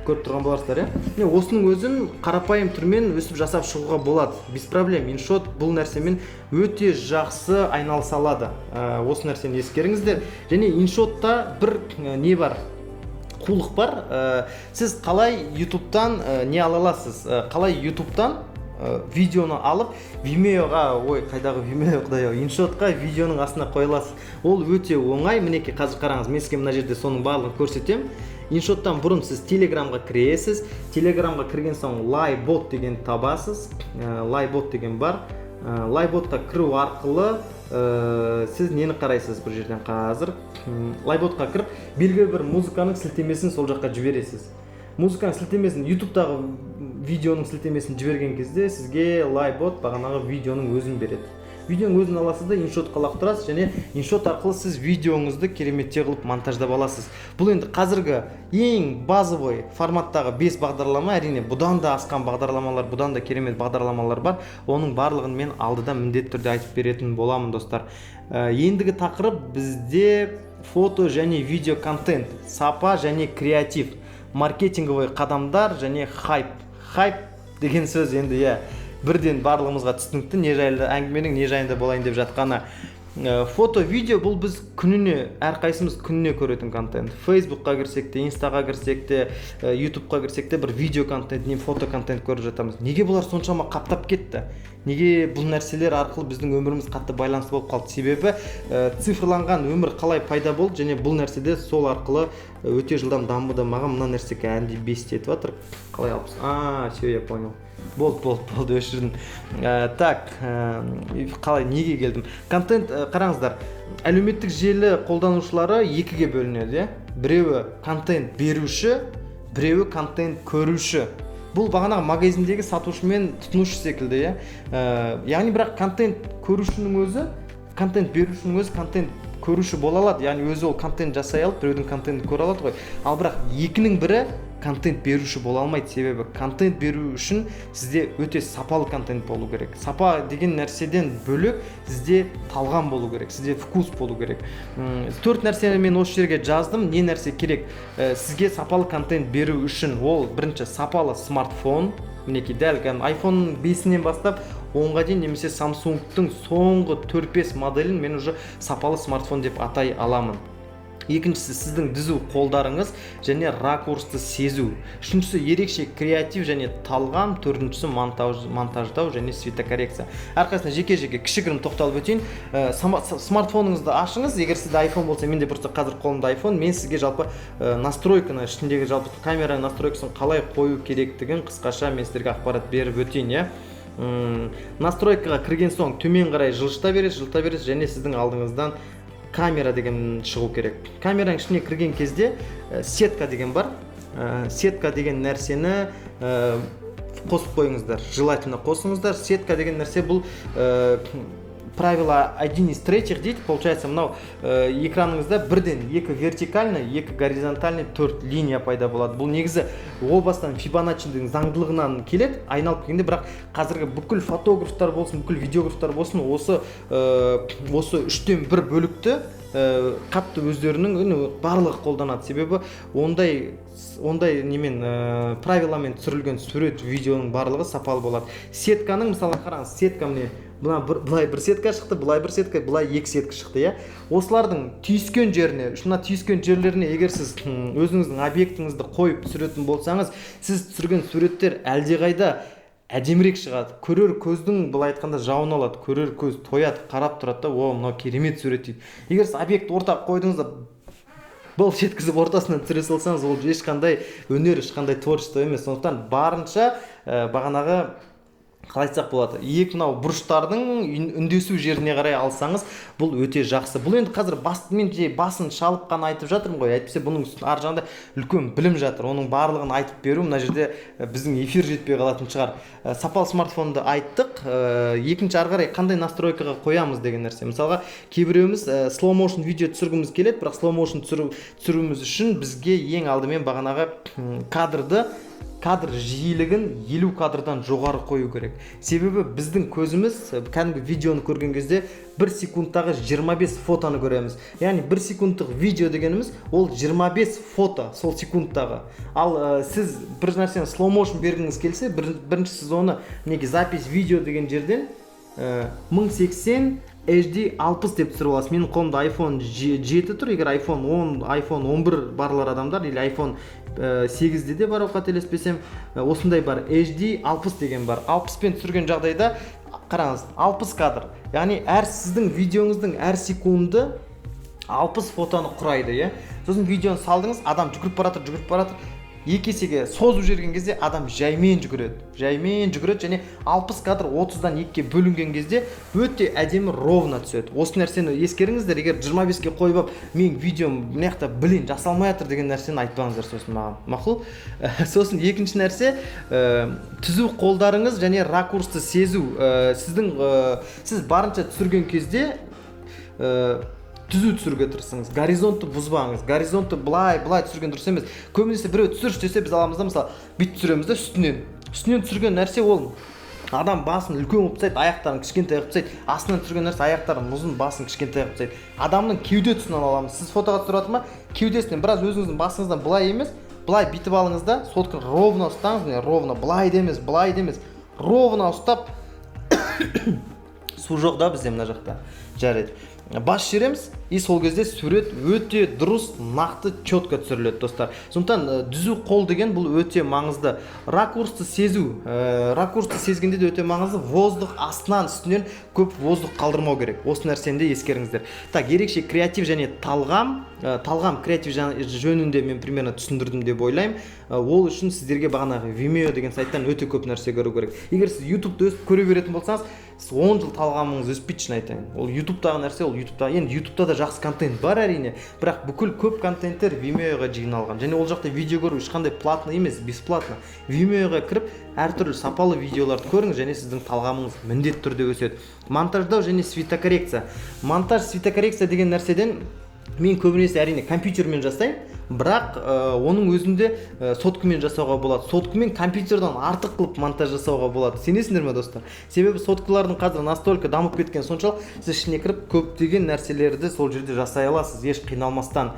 Көріп тұрған боларсыздар, иә? Осының өзін қарапайым түрмен өсіп жасап шығуға болады. Без проблем. InShot бұл нәрсемен өте жақсы айналыса алады. Осы нәрсені ескеріңіздер. Және InShotта бір не бар? Қулық бар. Сіз қалай YouTube'тан не ала аласыз? Қалай YouTube'тан видеоны алып Vimeo'ға, қайдағы Vimeo, құдай-ау, InShotқа видеоның астына қоя аласыз. Ол өте оңай. Мінекей қазір қараңыз, мен сізге мына жерде соның барлығын көрсетемін. InShot'тан бұрын сіз Telegramға кіресіз. Telegramға кірген соң Livebot деген табасыз. Livebot деген бар. Livebotқа кіру арқылы сіз нені қарайсыз бір жерден қазір. Livebotқа кіріп, белгілі бір музыканың сілтемесін сол жаққа жібересіз. Музыканың сілтемесін, YouTube'дағы видеоның сілтемесін жіберген кезде сізге Livebot бағанағы видеоның өзін береді. Видеоның өзін аласыз да InShotқа лақтырасыз, және InShot арқылы сіз видеоңызды кереметтей қылып монтаждап аласыз. Бұл енді қазіргі ең базовый форматтағы 5 бағдарлама, әрине бұдан да асқан бағдарламалар, бұдан да керемет бағдарламалар бар. Оның барлығын мен алдыда міндетті түрде айтып беретін боламын, достар. Ендігі тақырып бізде фото және видео контент, сапа және креатив, маркетинговый қадамдар және хайп. Хайп деген сөз енді бірден барлығымызға түсінікті, не жайлы әңгіменің не жайында болайын деп жатқаны. Фото, видео бұл біз күніне, әрқайсымыз күніне көретін контент. Facebookқа кірсек те, Instaға кірсек те, YouTubeқа кірсек те бір видео контент, не фото контент көріп жатамыз. Неге бұлар соншама қаптап кетті? Неге бұл нәрселер арқылы біздің өміріміз қатты байланысты болып қалды? Себебі цифрланған өмір қалай пайда болды, және бұл нәрседе сол арқылы өте жылдам дамуда. Маған мына нәрсе кәдімгідей бесит етіп жатыр. Қалай алыпсыз? Все, я понял. Болды, өшірдім. Так, қалай, неге келдім? Контент, қараңыздар, әлеуметтік желі қолданушылары екіге бөлінеді. Біреуі контент беруші, біреуі контент көруші. Бұл бағанағы магазиндегі сатушы мен тұтынушы секілді, яғни бірақ контент көрушінің өзі, контент берушінің өзі контент көруші бола алады. Яғни өзі ол контент жасай алып, біреудің контентін көре алады ғой. Ал бірақ екінің бірі контент беруші бола алмайды. Себебі контент беру үшін сізде өте сапалы контент болу керек. Сапа деген нәрседен бөлек сізде талғам болу керек, сізде вкус болу керек. 4 нәрсені мен осы жерге жаздым. Не нәрсе керек? Сізге сапалы контент беру үшін ол бірінші сапалы смартфон. Мінекей дәл iPhone 5-нен бастап 10-ға дейін, немесе Samsung-тың соңғы 4-5 моделін мен уже сапалы смартфон деп атай аламын. Екіншісі сіздің дүзу қолдарыңыз және ракурсты сезу. Үшіншісі ерекше креатив және талғам. Төртіншісі монтаждау және светокоррекция. Әрқайсысына жеке-жеке кішігірім тоқталып өтейін. Смартфоныңызды ашыңыз. Егер сізде iPhone болса, менде просто қазір қолымда iPhone, мен сізге жалпы настройканы, ішіндегі жалпы камера настройкасын қалай қою керектігін қысқаша мен сіздерге ақпарат беріп өтейін. Настройкаға кірген соң төмен қарай жылжыта бересіз және сіздің алдыңыздан камера деген шығу керек. Камераның ішіне кірген кезде сетка деген бар. Сетка деген нәрсені қосып қойыңыздар. Желательно қосыңыздар. Сетка деген нәрсе бұл правило 1 из 3 дейді. Получается, мынау экраныңызда бірден екі вертикальный, екі горизонтальный 4 линия пайда болады. Бұл негізі о бастан Фибоначчидің заңдылығынан келеді, айналып келгенде, бірақ қазіргі бүкіл фотографтар болсын, бүкіл видеографтар болсын, осы 3-тен 1 бөлікті қатты өздерінің барлығы қолданады. Себебі ондай немен правиламен түсірілген сурет, видеоның барлығы сапалы болады. Сетканың, мысалға қараңыз, сетка міне былай бір сетка шықты, былай бір сетка, былай екі сетка шықты, иә. Осылардың түйіскен жеріне, шына түйіскен жерлеріне егер сіз өзіңіздің объектіңізді қойып түсіретін болсаңыз, сіз түсірген суреттер әлдеқайда әдемірек шығады. Көрер көздің, былай айтқанда, жауын алады. Көрер көз тояды, қарап тұрады да, о, мынау керемет сурет дейді. Егер сіз объект ортаға қойдыңызда былш еткізіп ортасынан түсіре салсаңыз, ол ешқандай өнер, ешқандай творчество емес. Сондықтан барынша бағанағы қалай айтсақ болады, мынау бұрыштардың үндесу жеріне қарай алсаңыз, бұл өте жақсы. Бұл енді қазір мен басын шалып қана айтып жатырмын ғой. Әйтпесе бұның ар жағында үлкен білім жатыр. Оның барлығын айтып беру мына жерде біздің эфир жетпей қалатын шығар. Сапалы смартфонды айттық. Екінші ары қарай қандай настройкаға қоямыз деген нәрсе. Мысалға, кейбіреуіміз slow motion видео түсіргіміз келеді, бірақ slow motion түсіруіміз үшін бізге ең алдымен бағанағы кадр жиілігін 50 кадрдан жоғары қою керек. Себебі біздің көзіміз кәдімгі видеоны көрген кезде 1 секундтағы 25 фотоны көреміз. Яғни 1 секундтық видео дегеніміз ол 25 фото сол секундтағы. Ал сіз бір нәрсені slow motion бергіңіз келсе, бірінші сіз оны запись видео деген жерден 1080 HD 60 деп түсіріп аласыз. Менің қолымда iPhone 7 тұр. Егер iPhone 10, iPhone 11 барлар адамдар, или iPhone 8-де де бар, қателеспесем, осындай бар, HD 60 деген бар. 60-пен түсірген жағдайда қараңыз, 60 кадр. Яғни сіздің видеоңыздың әр секунды 60 фотоны құрайды, иә. Сосын видеоны салдыңыз, адам жүгіріп баратыр. Екі есеге созып жерген кезде адам жаймен жүгіреді, және 60 кадр 30-дан 2-ге бөлінген кезде өте әдемі ровно түседі. Осы нәрсені ескеріңіздер. Егер 25-ге қойып, мен видеом мынаяқта жасалмай жатыр деген нәрсені айтпаңыздар сосын маған. Мақұл? Сосын екінші нәрсе, түзу қолдарыңыз және ракурсты сезу. Сіз барынша түсірген кезде түзу түсіруге тырысыңыз. Горизонтты бұзбаңыз. Горизонтты былай түсірген дұрыс емес. Көбінесе біреу түсірші десе, біз аламызда, мысалы, бүйтіп түсіреміз да үстінен түсірген нәрсе ол адам басын үлкен қылып тастайды, аяқтарын кішкентай қылып тастайды. Астынан түсірген нәрсе аяқтарын ұзын, басын кішкентай қылып тастайды. Адамның кеуде тұсынан аламыз. Сіз фотоға түсіріп жатыр ма? Кеудесінен біраз өзіңіздің басыңыздан былай емес, былай бүйтіп алыңыз да, сотканы ровно ұстаңыз, ровно, былай демес, ровно ұстап су жоқ да бізде мына жақта. Жарайды. Бас шереміз, и сол кезде сурет өте дұрыс, нақты, четко түсіріледі, достар. Сондықтан түзу қол деген бұл өте маңызды. Ракурсты сезгенде де өте маңызды. Воздух астынан, үстінен көп воздух қалдырмау керек. Осы нәрсені де ескеріңіздер. Так, ерекше креатив және талғам креатив жөнінде мен примерно түсіндірдім деп ойлаймын. Ол үшін сіздерге бағанағы Vimeo деген сайттан өте көп нәрсе көру керек. Егер сіз YouTube-ды көре беретін болсаңыз, сіз 10 жыл талғамыңыз өспейді, шын айтайын. Ол YouTube-дағы нәрсе, ол енді YouTube-да да жақсы контент бар әрине, бірақ бүкіл көп контенттер Vimeo-ға жиналған. Және ол жақта видео көру ешқандай платно емес, бесплатно. Vimeo-ға кіріп, әртүрлі сапалы видеоларды көріңіз, және сіздің талғамыңыз міндетті түрде өседі. Монтаждау және светокоррекция. Монтаж, светокоррекция деген нәрседен мен көбінесе әрине компьютермен жасаймын, бірақ оның өзінде соткамен жасауға болады. Соткамен компьютерден артық қылып монтаж жасауға болады. Сенесіңдер ме, достар? Себебі соткалардың қазір настолько дамып кеткен соншалық, сіз ішіне кіріп көптеген нәрселерді сол жерде жасай аласыз, еш қиналмастан.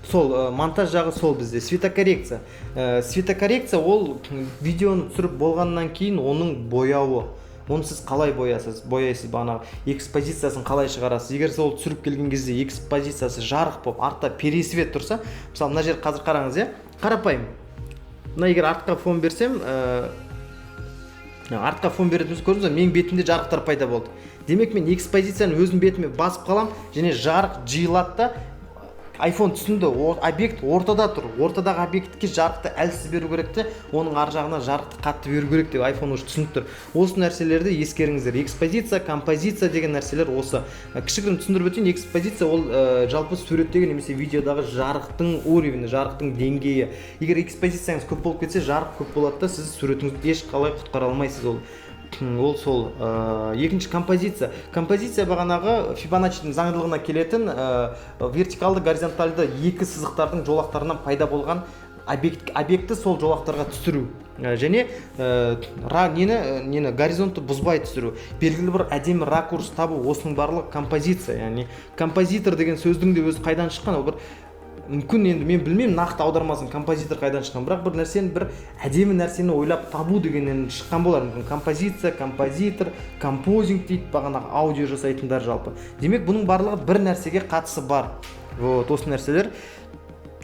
Сол монтаж жағы сол бізде. Светокоррекция. Светокоррекция ол видеоны түсіріп болғаннан кейін оның бояуы. Оны сіз қалай бояйсыз бағанағы экспозициясын қалай шығарасыз. Егер сол түсіріп келген кезде экспозициясы жарық болып, артта пересвет тұрса, мысалы мына жер қазір қараңыз, қарапайым. Мына егер артқа фон берсем, артқа фон беретініміз көрдіңіз, менің бетімде жарықтар пайда болды. Демек мен экспозицияны өзім бетіме басып қалам, және жарық жиылады да, iPhone түсінді, объект ортада тұр. Ортадағы объектке жарықты әлсіз беру керек те, оның ар жағына жарықты қатты беру керек деп iPhone уже түсініп тұр. Осы нәрселерді ескеріңіздер. Экспозиция, композиция деген нәрселер осы. Кішігірім түсіндіріп өтейін, экспозиция ол жалпы суреттегі немесе видеодағы жарықтың уровені, жарықтың деңгейі. Егер экспозицияңыз көп болып кетсе, жарық көп болады да, сіз суретіңізді еш қалай құтқара алмайсыз. Ол ол сол екінші композиция бағанағы Фибоначчидің заңдылығына келетін вертикалды горизонтальды екі сызықтардың жолақтарынан пайда болған объектті сол жолақтарға түсіру және нені горизонтты бұзбай түсіру, белгілі бір әдемі ракурс табу, осының барлығы композиция. Яғни композитор деген сөздің де өзі қайдан шыққан, ол бір мүмкін енді мен білмеймін нақты аудармасын композитор қайдан шыққан, бірақ бір нәрсені, бір әдемі нәрсені ойлап табу дегеннен шыққан болар. Мүмкін композиция, композитор, композинг дейді бағанағы аудио жасайтындар жалпы. Демек бұның барлығы бір нәрсеге қатысы бар. Вот осы нәрселер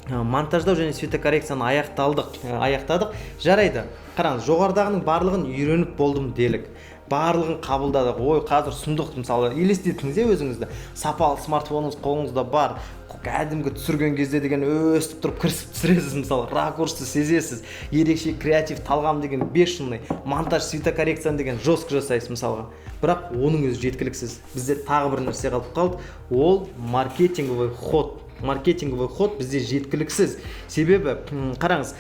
монтаждау және светокоррекцияны аяқтадық. Жарайды. Қараңыз, жоғарыдағының барлығын үйреніп болдым делік. Барлығын қабылдадық. Ой, қазір сұмдық, мысалы, елестетіңіз өзіңізді. Сапалы смартфоныңыз қолыңызда бар. Кәдімгі түсірген кезде деген өстіп тұрып кірісіп түсіресіз, мысалы, ракурсты сезесіз. Ерекше креатив талғам деген бешеный, монтаж светокоррекцияны деген жестко жасайсыз мысалға. Бірақ оның өзі жеткіліксіз. Бізде тағы бір нәрсе қалып қалды. Ол маркетинговый ход бізде жеткіліксіз. Себебі, қараңыз,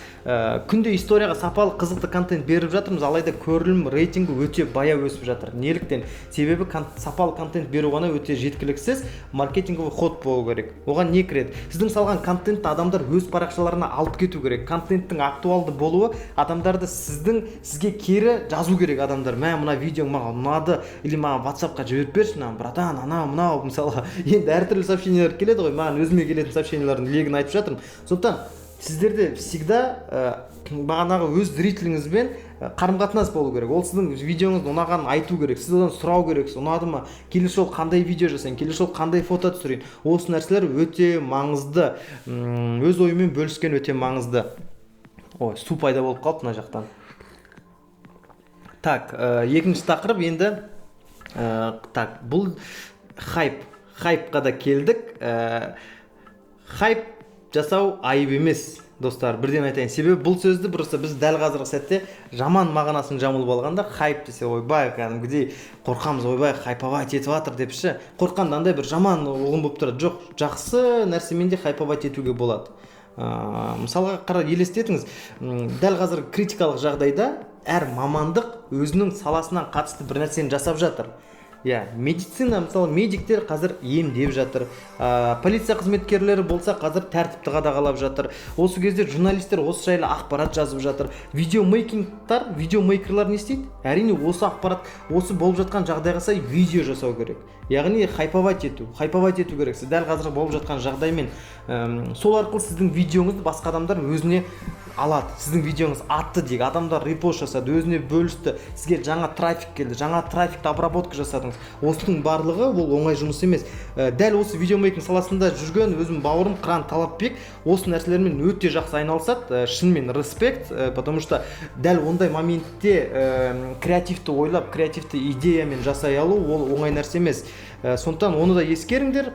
күнде историяға сапалы қызықты контент беріп жатырмыз, алайда көрілім рейтингі өте баяу өсіп жатыр. Неліктен? Себебі сапалы контент беру ғана өте жеткіліксіз, маркетинговый ход болу керек. Оған не кіреді? Сіздің салған контентті адамдар өз парақшаларына алып кету керек. Контенттің актуалды болуы адамдарды сізге кері жазу керек. Адамдар, мына видеоң маған ұнады, или маған WhatsApp-қа жіберіп берші, братан, мынау, мысалы, енді әртүрлі сообщениялар келеді ғой, маған өзіме келетін сообщениялардың легін айтып жатырмын. Сондықтан сіздерде всегда бағанағы өз зрителіңізбен қарым-қатынас болу керек. Ол сіздің видеоңыз ұнағанын айту керек, сіз одан сұрау керексіз, ұнады ма, келесі жолы қандай видео жасайын, келесі жолы қандай фото түсірейін. Осы нәрселер өте маңызды, өз ойымен бөліскен өте маңызды. Ой, су пайда болып қалды мына жақтан. Так, екінші тақырып енді бұл хайпқа да келдік. Хайп жасау айып емес, достар, бірден айтайын. Себебі бұл сөзді біз дәл қазіргі сәтте жаман мағынасын жамылып алғанда, хайп десе, ойбай, кәдімгідей қорқамыз, ойбай, хайповать етіп жатыр депші. Қорққанда андай бір жаман ұғым болып тұрады. Жоқ, жақсы нәрсемен де хайповать етуге болады. Мысалға елестетіңіз, дәл қазір критикалық жағдайда әр мамандық өзінің саласынан қатысты бір нәрсені жасап жатыр. Медицина, мысалы, медиктер қазір емдеп жатыр. Полиция қызметкерлері болса, қазір тәртіпті қадағалап жатыр. Осы кезде журналистер осы жайлы ақпарат жазып жатыр. Видеомейкерлер не істейді? Әрине осы ақпарат, осы болып жатқан жағдайға сай видео жасау керек. Яғни хайповать ету керек. Сіз дәл қазір болып жатқан жағдаймен сол арқылы сіздің видеоңызды басқа адамдар өзіне алады. Сіздің видеоңыз атты дейік, адамдар репост жасады, өзіне бөлісті, сізге жаңа трафик келді, жаңа трафикті обработка жасадыңыз. Осының барлығы ол оңай жұмыс емес. Дәл осы видеомейкинг саласында жүрген өзім бауырым Қыран Талапбек осы нәрселермен өте жақсы айналысады. Шынымен респект, потому что дәл ондай моментте креативті ойлап, креативті идеямен жасай алу ол оңай нәрсе емес. Сондықтан оны да ескеріңдер.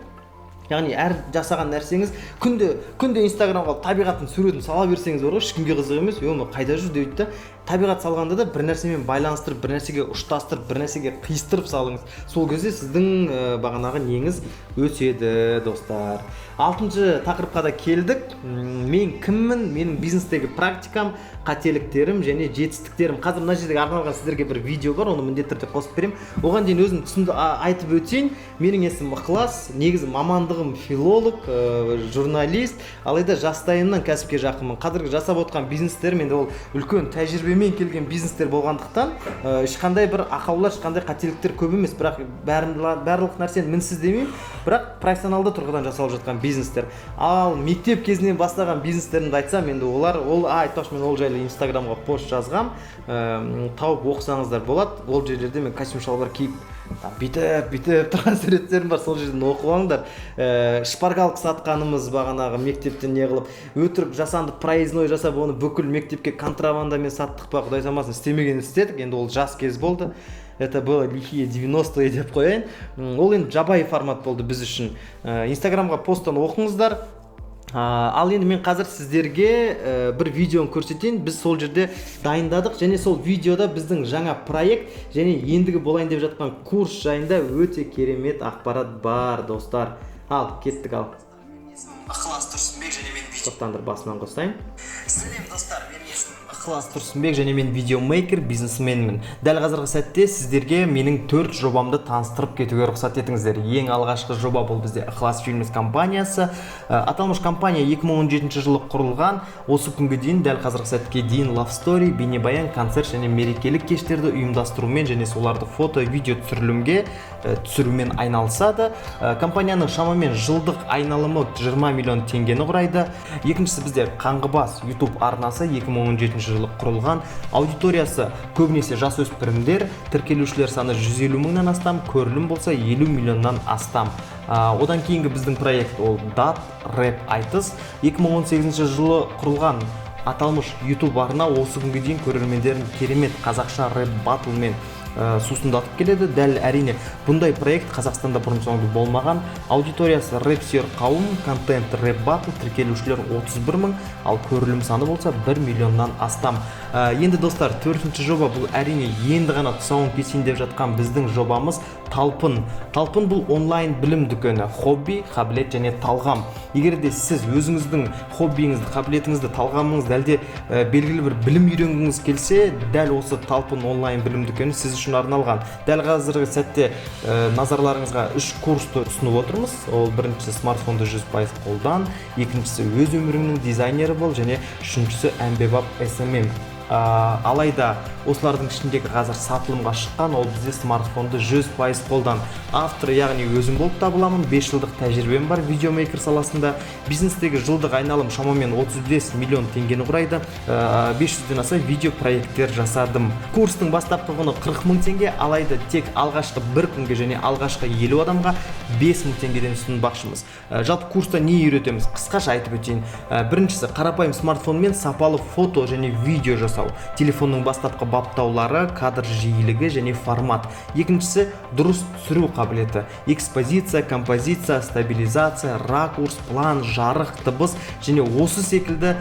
Яғни әр жасаған нәрсеңіз күнде Инстаграмға табиғаттың суретін сала берсеңіз бар ғой, ешкімге қызық емес, қайда жүр дейді. Табиғат салғанда да бір нәрсемен байланыстырып, бір нәрсеге ұштастырып, бір нәрсеге қиыстырып салыңыз. Сол кезде сіздің бағанағы неңіз өседі, достар. 6-шы тақырыпқа да келдік. Мен кіммін, менің бизнестегі практикам, қателіктерім және жетістіктерім. Қазір мына жердегі арналған сіздерге бір видео бар, оны міндетті түрде қосып беремін. Оған дейін өзім түсінді айтып өтейін. Менің есімім Ықылас, негізі мамандығым филолог, журналист, алайда жастайымнан кәсіпке жақынмын. Қазіргі жасап отқан бизнестерім енді ол үлкен тәжірибемен келген бизнестер болғандықтан, ешқандай бір ақаулар, ешқандай қателіктер көп емес, бірақ барлық нәрсені мінсіз демеймін, бірақ профессионалды тұрғыдан жасалып жатқан бизнестер. Ал мектеп кезінен бастаған бизнестерімді айтсам, енді айтпақшы, мен ол жайлы Инстаграмға пост жазғам, тауып оқысаңыздар болады. Ол жерлерде мен костюм шалбар киіп бүйтіп тұрған суреттерім бар, сол жерден оқып алыңдар. Шпаргалка сатқанымыз бағанағы мектептен не қылып, өтірік жасанды проездной жасап, оны бүкіл мектепке контрабандамен саттық па, құдай самасын, істемеген істедік. Енді ол жас кез болды. Это было лихие 90-е деп қояйын. Ол енді жабайы формат болды біз үшін. Инстаграмға посттан оқыңыздар. Ал енді мен қазір сіздерге бір видеоны көрсетейін. Біз сол жерде дайындадық және сол видеода біздің жаңа проект және ендігі болайын деп жатқан курс жайында өте керемет ақпарат бар, достар. Ал, кеттік ал. Ықылас Тұрсынбек және мен видео. Тоқтандыр, басынан қосайын. Сәлем достар, менің есімім Ықылас Тұрсынбек және мен видеомейкер, бизнесменмін. Дәл қазіргі сәтте сіздерге менің 4 жобамды таныстырып кетуге рұқсат етіңіздер. Ең алғашқы жоба бұл бізде Ықылас Films компаниясы. Аталмыш компания 2017 жылы құрылған. Осы күнге дейін, дәл қазіргі сәтке дейін Love Story, бейнебаян, концерт және мерекелік кештерді ұйымдастырумен және соларды фото, видео түсірумен айналысады. Компанияның шамамен жылдық айналымы 20 миллион теңгені құрайды. Екіншісі бізде Қаңғыбас YouTube арнасы 2017 жылы құрылған. Аудиториясы көбінесе жасөспірімдер, тіркелушілер саны 150 мыңнан астам, көрілім болса 50 миллионнан астам. Одан кейінгі біздің проект ол Дат Рэп Айтыс 2018 жылы құрылған. Аталмыш YouTube арна осы күнге дейін көрермендерін керемет қазақша рэп батлмен сусындатып келеді. Дәл әрине бұндай проект Қазақстанда бұрын соңды болмаған. Аудиториясы рэп-сүйер қауым, контент рэп батл, тіркелушілер 31 мың, ал көрілім саны болса 1 миллионнан астам. Енді достар, 4-ші жоба бұл әрине енді ғана тұсауын кесейін деп жатқан біздің жобамыз Талпын. Талпын бұл онлайн білім дүкені, хобби, қабілет және талғам. Егер де сіз өзіңіздің хоббиіңізді, қабілетіңізді, талғамыңызды әлде белгілі бір білім үйренгіңіз келсе, дәл осы Талпын онлайн білім дүкені сіз үшін арналған. Дәл қазіргі сәтте назарларыңызға 3 курсты ұсынып отырмыз. Ол біріншісі смартфонды 100% қолдан, екіншісі өз өміріңнің дизайнері бол және үшіншісі әмбебап SMM. Алайда осылардың ішіндегі қазір сатылымға шыққан ол бізде смартфонды 100% қолдан. Авторы яғни өзім болып табыламын. 5 жылдық тәжірибем бар видеомейкер саласында. Бизнестегі жылдық айналым шамамен 35 миллион теңгені құрайды. 500-ден аса видео проекттер жасадым. Курстың бастапқы құны 40 мың теңге, алайда тек алғашқы бір күнге және алғашқы 50 адамға 5 мың теңгеден ұсынбақшымыз. Жалпы курста не үйретеміз? Қысқаша айтып өтейін. Біріншісі қарапайым смартфонмен сапалы фото және видео жасау. Телефонның бастапқы баптаулары, кадр жиілігі және формат. Екіншісі дұрыс түсіру қабілеті. Экспозиция, композиция, стабилизация, ракурс, план, жарық, дыбыс және осы секілді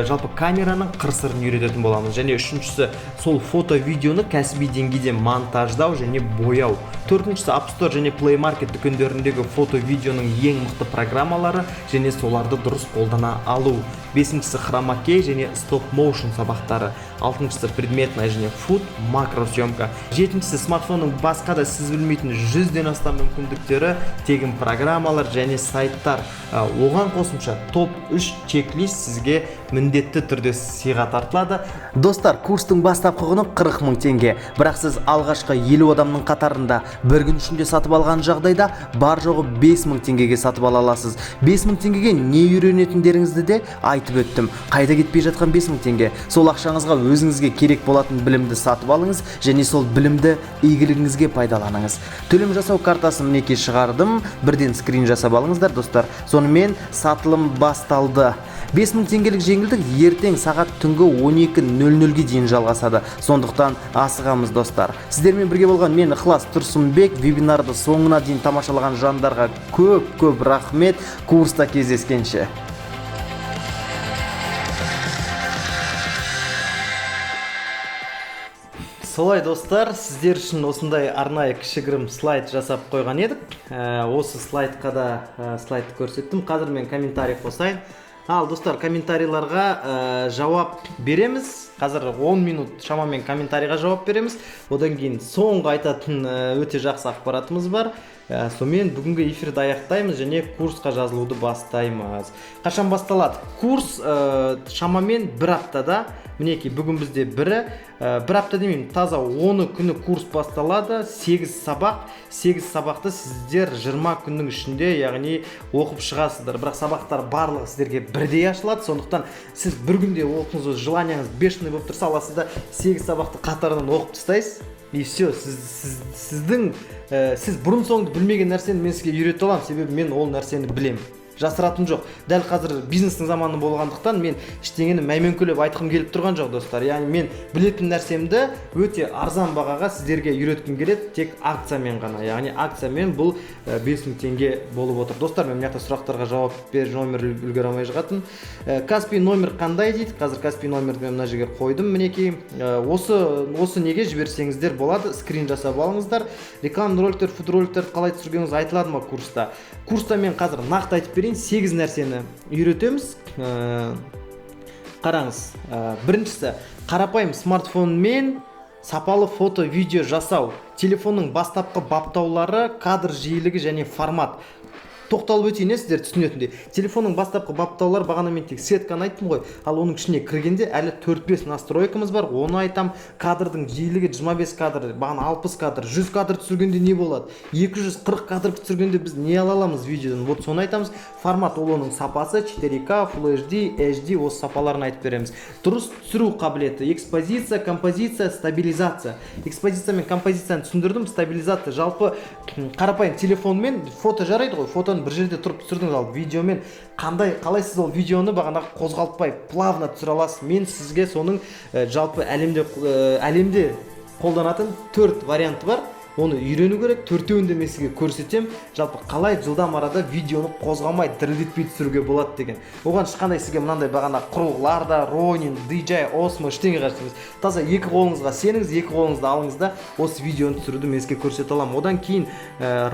жалпы камераның қыр-сырын үйрететін боламыз. Және үшіншісі сол фото-видеоны кәсіби деңгейде монтаждау және бояу. Төртіншісі App Store және Play Market дүкендеріндегі фото-видеоның ең мықты программалары және соларды дұрыс қолдана алу. Бесіншісі хромакей және стоп-моушн сабақтары. Алтыншысы предметная және фуд, макросъемка. Жетіншісі смартфонның басқа да сіз білмейтін 100-ден астам мүмкіндіктері, тегін программалар және сайттар. Оған қосымша топ 3 чек-лист сізге міндетті түрде сыйға тартылады. Достар, курстың бастапқы құны 40 мың теңге. Бірақ сіз алғашқы 50 адамның қатарында бір күн ішінде сатып алған жағдайда бар жоғы 5 мың теңгеге сатып ала аласыз. 5 мың теңгеге не үйренетіндеріңізді де айтып өттім. Қайда кетпей жатқан 5 мың теңге? Сол ақшаңызға өзіңізге керек болатын білімді сатып алыңыз және сол білімді игілігіңізге пайдаланыңыз. Төлем жасау картасын мінекей шығардым. Бірден скрин жасап алыңыздар, достар. Сонымен сатылым басталды. 5 мың теңгелік жеңілдік ертең сағат түнгі 12:00-ге дейін жалғасады. Сондықтан асығамыз, достар. Сіздермен бірге болған мен Ықылас Тұрсынбек. Вебинарды соңына дейін тамашалаған жандарға көп рахмет. Курста кездескенше. Солай, достар, сіздер үшін осындай арнайы кішігірім слайд жасап қойған едік. Осы слайдқа да слайдты көрсеттім. Қазір мен комментарий қосайын. Ал, достар, комментарийларға жауап береміз. Қазір 10 минут шамамен комментарийға жауап береміз. Одан кейін соңғы айтатын өте жақсы ақпаратымыз бар. Сонымен бүгінгі эфирді аяқтаймыз және курсқа жазылуды бастаймыз. Қашан басталады? Курс шамамен бір аптада. Мінекей, бүгін бізде бір апта демеймін, таза 10 күні курс басталады. 8 сабақ. 8 сабақты сіздер 20 күннің ішінде, яғни оқып шығасыздар. Бірақ сабақтар барлығы сіздерге бірдей ашылады. Сондықтан сіз бір күнде оқыңыз, желанияңыз бешеный болып тұрса, аласыз да 8 сабақты қатарынан оқып тастайсыз. И все, сіз бұрын соңды білмеген нәрсені мен сізге үйрете аламын, себебі мен ол нәрсені білемін. Жасыратым жоқ. Дәл қазір бизнестің заманы болғандықтан мен ештеңені мәймөңкелеп айтқым келіп тұрған жоқ, достар. Яғни мен білетін нәрсемді өте арзан бағаға сіздерге үйреткім келеді, тек акциямен ғана. Яғни акциямен бұл 5000 теңге болып отыр. Достар, мен мына сұрақтарға жауап бер, номер үлгере алмай жатырмын. Каспий номер қандай дейді? Қазір Каспий номерді мен мына жерге қойдым. Мінекей, осы неге жіберсеңіздер болады, скрин жасап алыңыздар. Рекламный роликтер, фотороликтер қалай түсіргеніңіз айтылады ма курста? Курста мен қазір нақты айтып берейін, 8 нәрсені үйретеміз. Қараңыз, біріншісі қарапайым смартфонмен сапалы фото видео жасау, телефонның бастапқы баптаулары, кадр жиілігі және формат. Тоқталып өтейін, сіздер түсінетіндей. Телефонның бастапқы баптаулар, бағана мен тек сетканы айттым ғой, ал оның ішіне кіргенде әлі 4-5 настройкамыз бар. Оны айтам, кадрдың жиілігі 25 кадр, бағана 60 кадр, 100 кадр түсіргенде не болады? 240 кадр түсіргенде біз не ала аламыз видеодан? Вот соны айтамыз. Формат ол оның сапасы 4К, Full HD, HD, осы сапаларын айтып береміз. Дұрыс түсіру қабілеті, экспозиция, композиция, стабилизация. Экспозиция мен композицияны түсіндірдім, стабилизация. Жалпы қарапайым телефонмен фото жарайды ғой, фотоны бір жерде тұрып түсірдіңіз, ал видеомен қалай сіз ол видеоны бағана қозғалтпай плавно түсіре аласыз. Мен сізге соның жалпы әлемде қолданатын 4 варианты бар. Оны үйрену керек, 4-еуінде мен сізге көрсетем, жалпы қалай жылдам арада видеоны қозғамай дірілдетпей түсіруге болады деген. Оған ешқандай сізге мынандай бағана құрылғыларда, Ronin, DJI Osmo ештеңе қажет емес. Таза екі қолыңызға сеніңіз, екі қолыңызды алыңыз да осы видеоны түсіруді мен сізге көрсете аламын. Одан кейін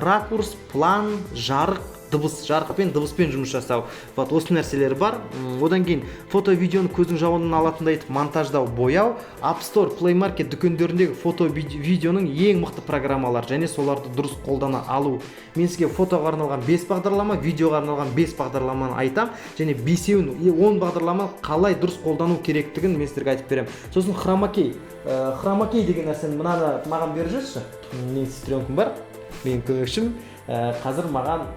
ракурс, план, жарық, жарықпен, дыбыспен жұмыс жасау. Вот осы нәрселер бар. Одан кейін фото-видеоны көздің жауынынан алатындай етіп монтаждау, бояу, App Store, Play Market дүкендеріндегі фото-видеоның ең мықты программалар және соларды дұрыс қолдана алу. Мен сізге фотоға арналған 5 бағдарлама, видеоға арналған 5 бағдарламаны айтам, және 5-еуін 10 бағдарлама қалай дұрыс қолдану керектігін мен сіздерге айтып беремін. Сосын хромакей. Хромакей деген нәрсені маған беріп жүрші. Менің сестренкім бар, менің көмекшім. Қазір маған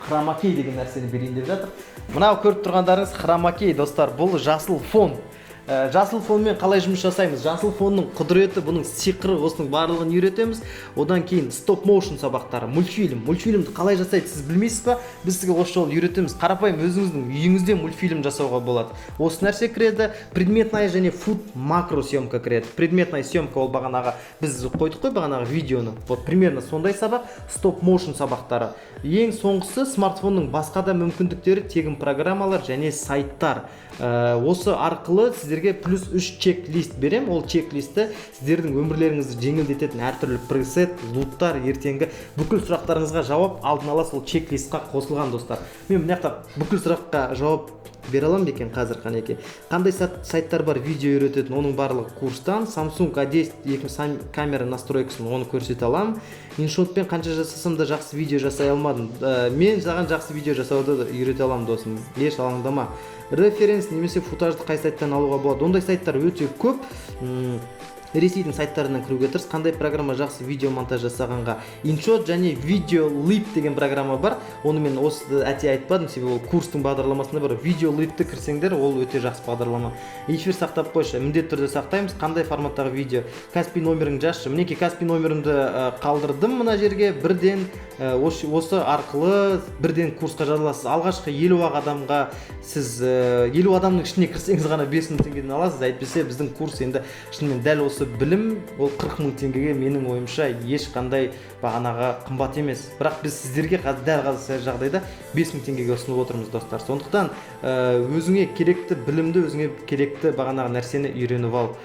хромакей деген нәрсені берейін деп жатыр. Мынау көріп тұрғандарыңыз хромакей, достар, бұл жасыл фон. Жасыл фонмен қалай жұмыс жасаймыз? Жасыл фонның құдіреті, бұның сиқыры, осының барлығын үйретеміз. Одан кейін стоп моушн сабақтары, мультфильм. Мультфильмді қалай жасайды, сіз білмейсіз ба? Біз сізге осы жолы үйретеміз. Қарапайым өзіңіздің үйіңізде мультфильм жасауға болады. Осы нәрсе кіреді. Предметная және фуд макро съемка кіреді. Предметная съемка ол бағанағы біз қойдық қой бағанағы видеоны. Вот примерно сондай сабақ, стоп моушн сабақтары. Ең соңғысы смартфонның басқа да мүмкіндіктері, тегін программалар және сайттар. Осы арқылы сіздерге плюс 3 чек-лист берем. Ол чек-листі сіздердің өмірлеріңізді жеңілдететін әртүрлі пресет, луттар, ертеңгі бүкіл сұрақтарыңызға жауап алдын ала сол чек-листқа қосылған, достар. Мен мына жақта бүкіл сұраққа жауап бере аламын екен қазір қанеке. Қандай сайттар бар видео үйрететін, оның барлығы курстан. Samsung A10 екі камера настройкасын оны көрсете аламын. Иншотпен қанша жасасам да жақсы видео жасай алмадым. Мен саған жақсы видео жасауды үйрете аламын, досым. Еш алаңдама. Референс немесе футажды қай сайттан алуға болады? Ондай сайттар өте көп. Ресейдің сайттарынан кіруге тырыс. Қандай программа жақсы видео монтаж жасағанға? InShot және VideoLip деген программа бар. Оны мен осы әте айтпадым, себебі ол курстың бағдарламасында бар. VideoLipті кірсеңдер, ол өте жақсы бағдарлама. Эфир сақтап қойшы, міндетті түрде сақтаймыз. Қандай форматтағы видео? Каспи номерін жазшы. Мінеки Каспи номерімді қалдырдым мына жерге. Бірден осы арқылы бірден курсқа жазыласыз. Алғашқы 50 адамға сіз 50 адамның ішіне кірсеңіз ғана 5000 теңгеден аласыз. Әйтпесе біздің курс енді шынымен дәл осы білім ол 40 000 теңгеге менің ойымша ешқандай бағанаға қымбат емес. Бірақ біз сіздерге дәл қазір жағдайда 5000 теңгеге ұсынып отырмыз, достар. Сондықтан өзіңе керекті білімді, өзіңе керекті бағанаға нәрсені үйреніп ал.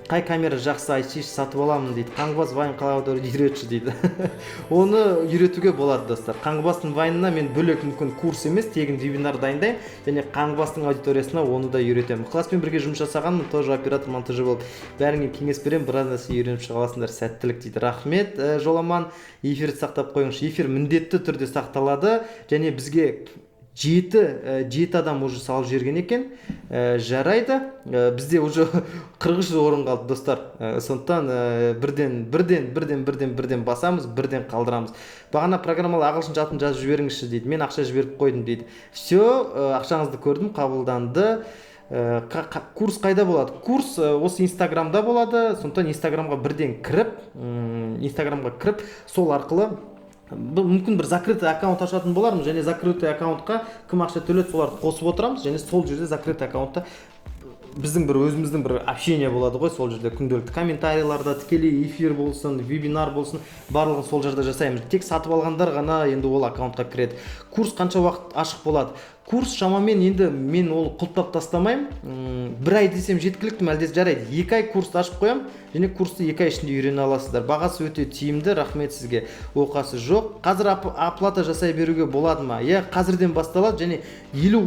Қай камера жақсы айтшы сатып аламын дейді. Қаңғыбас вайн қалауды үйретші дейді. Оны үйретуге болады, достар. Қаңғыбастың вайнына мен бөлек мүмкін курс емес, тегін вебинар дайындаймын және Қаңғыбастың аудиториясына оны да үйретемін. Ықыласпен бірге жұмыс жасағанмын, тоже оператор монтажы болып. Бәріңе кеңес беремін, біраз нәрсе үйреніп шыға аласыңдар, сәттілік дейді. Рахмет, Жоламан. Эфирді сақтап қойыңызшы. Эфир міндетті түрде сақталады және бізге 7 адам уже салып жіберген екен. Жарайды. Бізде уже 43 орын қалды, достар. Сондықтан бірден басамыз, бірден қалдырамыз. Бағана программалы ағылшынша атын жазып жіберіңізші дейді. Мен ақша жіберіп қойдым дейді. Все, ақшаңызды көрдім, қабылданды. Курс қайда болады? Курс осы инстаграмда болады. Сондықтан инстаграмға бірден кіріп, сол арқылы мүмкін бір закрытый аккаунт ашатын болармыз және закрытый аккаунтқа кім ақша төледі соларды қосып отырамыз және сол жерде закрытый аккаунтта біздің өзіміздің бір общение болады ғой, сол жерде күнделікті комментарийларда тікелей эфир болсын, вебинар болсын, барлығын сол жерде жасаймыз. Тек сатып алғандар ғана енді ол аккаунтқа кіреді. Курс қанша уақыт ашық болады? курс шамамен енді мен ол құлттап тастамаймын. Бір ай десем жеткілікті ме, әлде жарайды. 2 ай курсты ашып қоямын, және курсты 2 ай ішінде үйрене аласыздар. Бағасы өте тиімді, рахмет сізге. Оқасы жоқ. Қазір оплата жасай беруге болады ма? Иә, қазірден басталады, және 50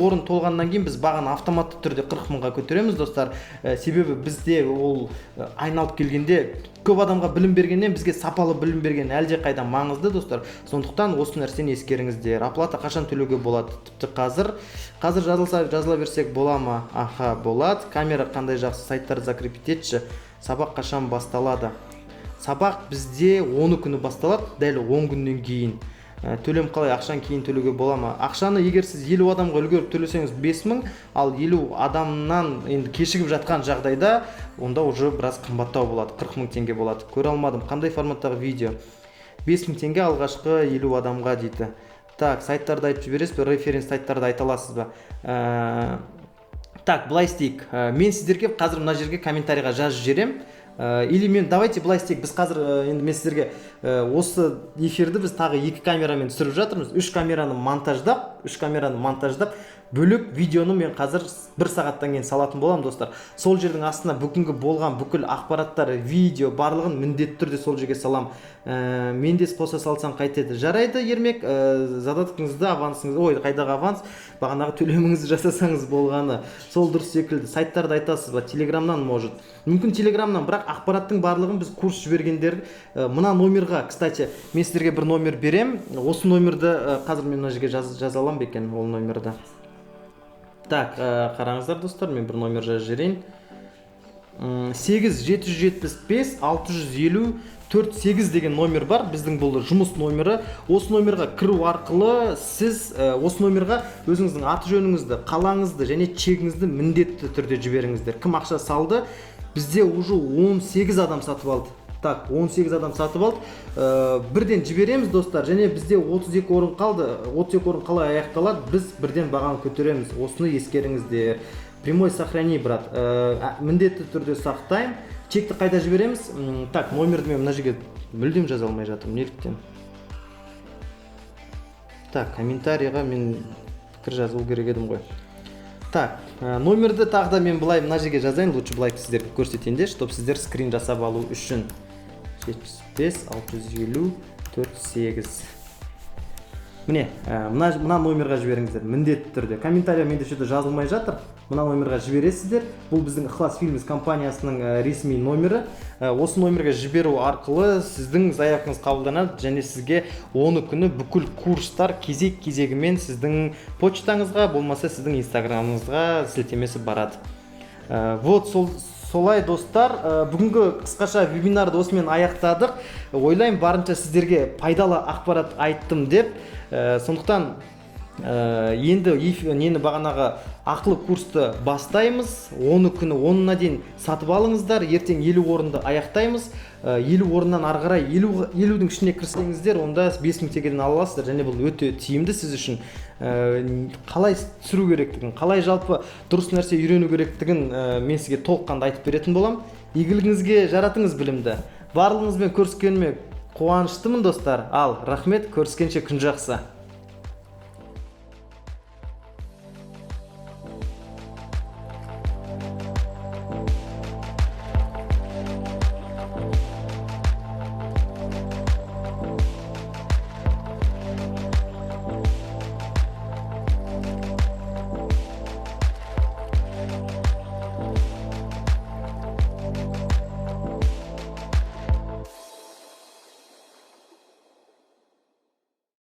орын толғаннан кейін біз бағаны автоматты түрде 40 мыңға көтереміз, достар. Себебі бізде ол айналып келгенде көп адамға білім бергеннен бізге сапалы білім берген әлде қайда маңызды, достар. Сондықтан осы нәрсені ескеріңіздер. Оплата қашан төлеуге болады? Тіпті қазір жазыла берсек бола ма? Аха, болады. Камера қандай жақсы, сайттарды закрепить етші. Сабақ қашан басталады? Сабақ бізде 10 күні басталады, дәл 10 күннен кейін. Төлем қалай, ақшан кейін төлеуге бола ма? Ақшаны егер сіз 50 адамға үлгеріп төлесеңіз 5000, ал 50 адамнан енді кешігіп жатқан жағдайда, онда уже біраз қымбаттау болады, 40 мың теңге болады. Көре алмадым, қандай форматтағы видео? 5000 теңге алғашқы 50 адамға дейді. Так, сайттарды айтып жібересіз бе, референс сайттарды айта аласыз ба? Так, былай істейік. Мен сіздерге қазір мына жерге комментарийға жазып жіберемін. Или мен давайте былай істейік, біз қазір енді мен сіздерге осы эфирді біз тағы 2 камерамен түсіріп жатырмыз. 3 камераны монтаждап бөлек видеоны мен қазір 1 сағаттан кейін салатын боламын, достар. Сол жердің астына бүгінгі болған бүкіл ақпараттар, видео барлығын міндетті түрде сол жерге салам. Мен де қоса салсам қайтеді? Жарайды, Ермек, задаткаңызды, авансыңызды, ой, қайдағы аванс, бағанағы төлеміңізді жасасаңыз болғаны. Сол дұрыс секілді. Сайттарды айтасыз ба? Телеграмнан может. Мүмкін телеграмнан, бірақ ақпараттың барлығын біз курс жібергендер мына номерға, кстати, мен сіздерге бір номер берем. Осы номерді қазір мен мына жерге жаза аламын ба екен ол номерді? Так, қараңыздар, достар, мен бір номер жазып жіберейін. 8-775-650-48 деген номер бар, біздің бұл жұмыс номері. Осы номерға кіру арқылы сіз осы номерға өзіңіздің аты жөніңізді, қалаңызды және чегіңізді міндетті түрде жіберіңіздер. Кім ақша салды? Бізде уже 18 адам сатып алды. Так, 18 адам сатып алды. Бірден жібереміз, достар, және бізде 32 орын қалды. 32 орын қалай аяқталады? Біз бірден бағаны көтереміз. Осыны ескеріңіздер. Прямой сохрани, брат. Міндетті түрде сақтайым. Чекті қайда жібереміз? Так, номерді мен мына жерге мүлдем жаза алмай жатырмын. Неліктен? Так, комментарийға мен пікір жазу керек едім ғой. Так, номерді тағы да мен былай мына жерге жазайын, лучше былай сіздерге көрсетейін, чтоб сіздер скрин жасап алу үшін. 75-650-48. Міне, мына номерға жіберіңіздер, міндетті түрде. Комментария менде что-то жазылмай жатыр. Мына номерға жібересіздер. Бұл біздің Ықылас Фильмс компаниясының ресми номері. Осы номерге жіберу арқылы сіздің заявкаңыз қабылданады, және сізге 10 күні бүкіл курстар кезек-кезегімен сіздің почтаңызға, болмаса сіздің инстаграмыңызға сілтемесі барады. Вот солай, достар, бүгінгі қысқаша вебинарды осымен аяқтадық. Ойлаймын, барынша сіздерге пайдалы ақпарат айттым деп. Сондықтан енді бағанағы ақылы курсты бастаймыз. 10 күні 10-на дейін сатып алыңыздар. Ертең 50 орынды аяқтаймыз. 50 орыннан ары қарай 50-дің ішіне кірсеңіздер, онда 5000 теңгеден ала аласыздар, және бұл өте тиімді сіз үшін. Қалай түсіру керектігін, қалай жалпы дұрыс нәрсе үйрену керектігін мен сізге толыққанды айтып беретін болам. Игілігіңізге жаратыңыз білімді. Барлығыңызбен көріскеніме қуаныштымын, достар. Ал, рахмет, көріскенше күн жақсы.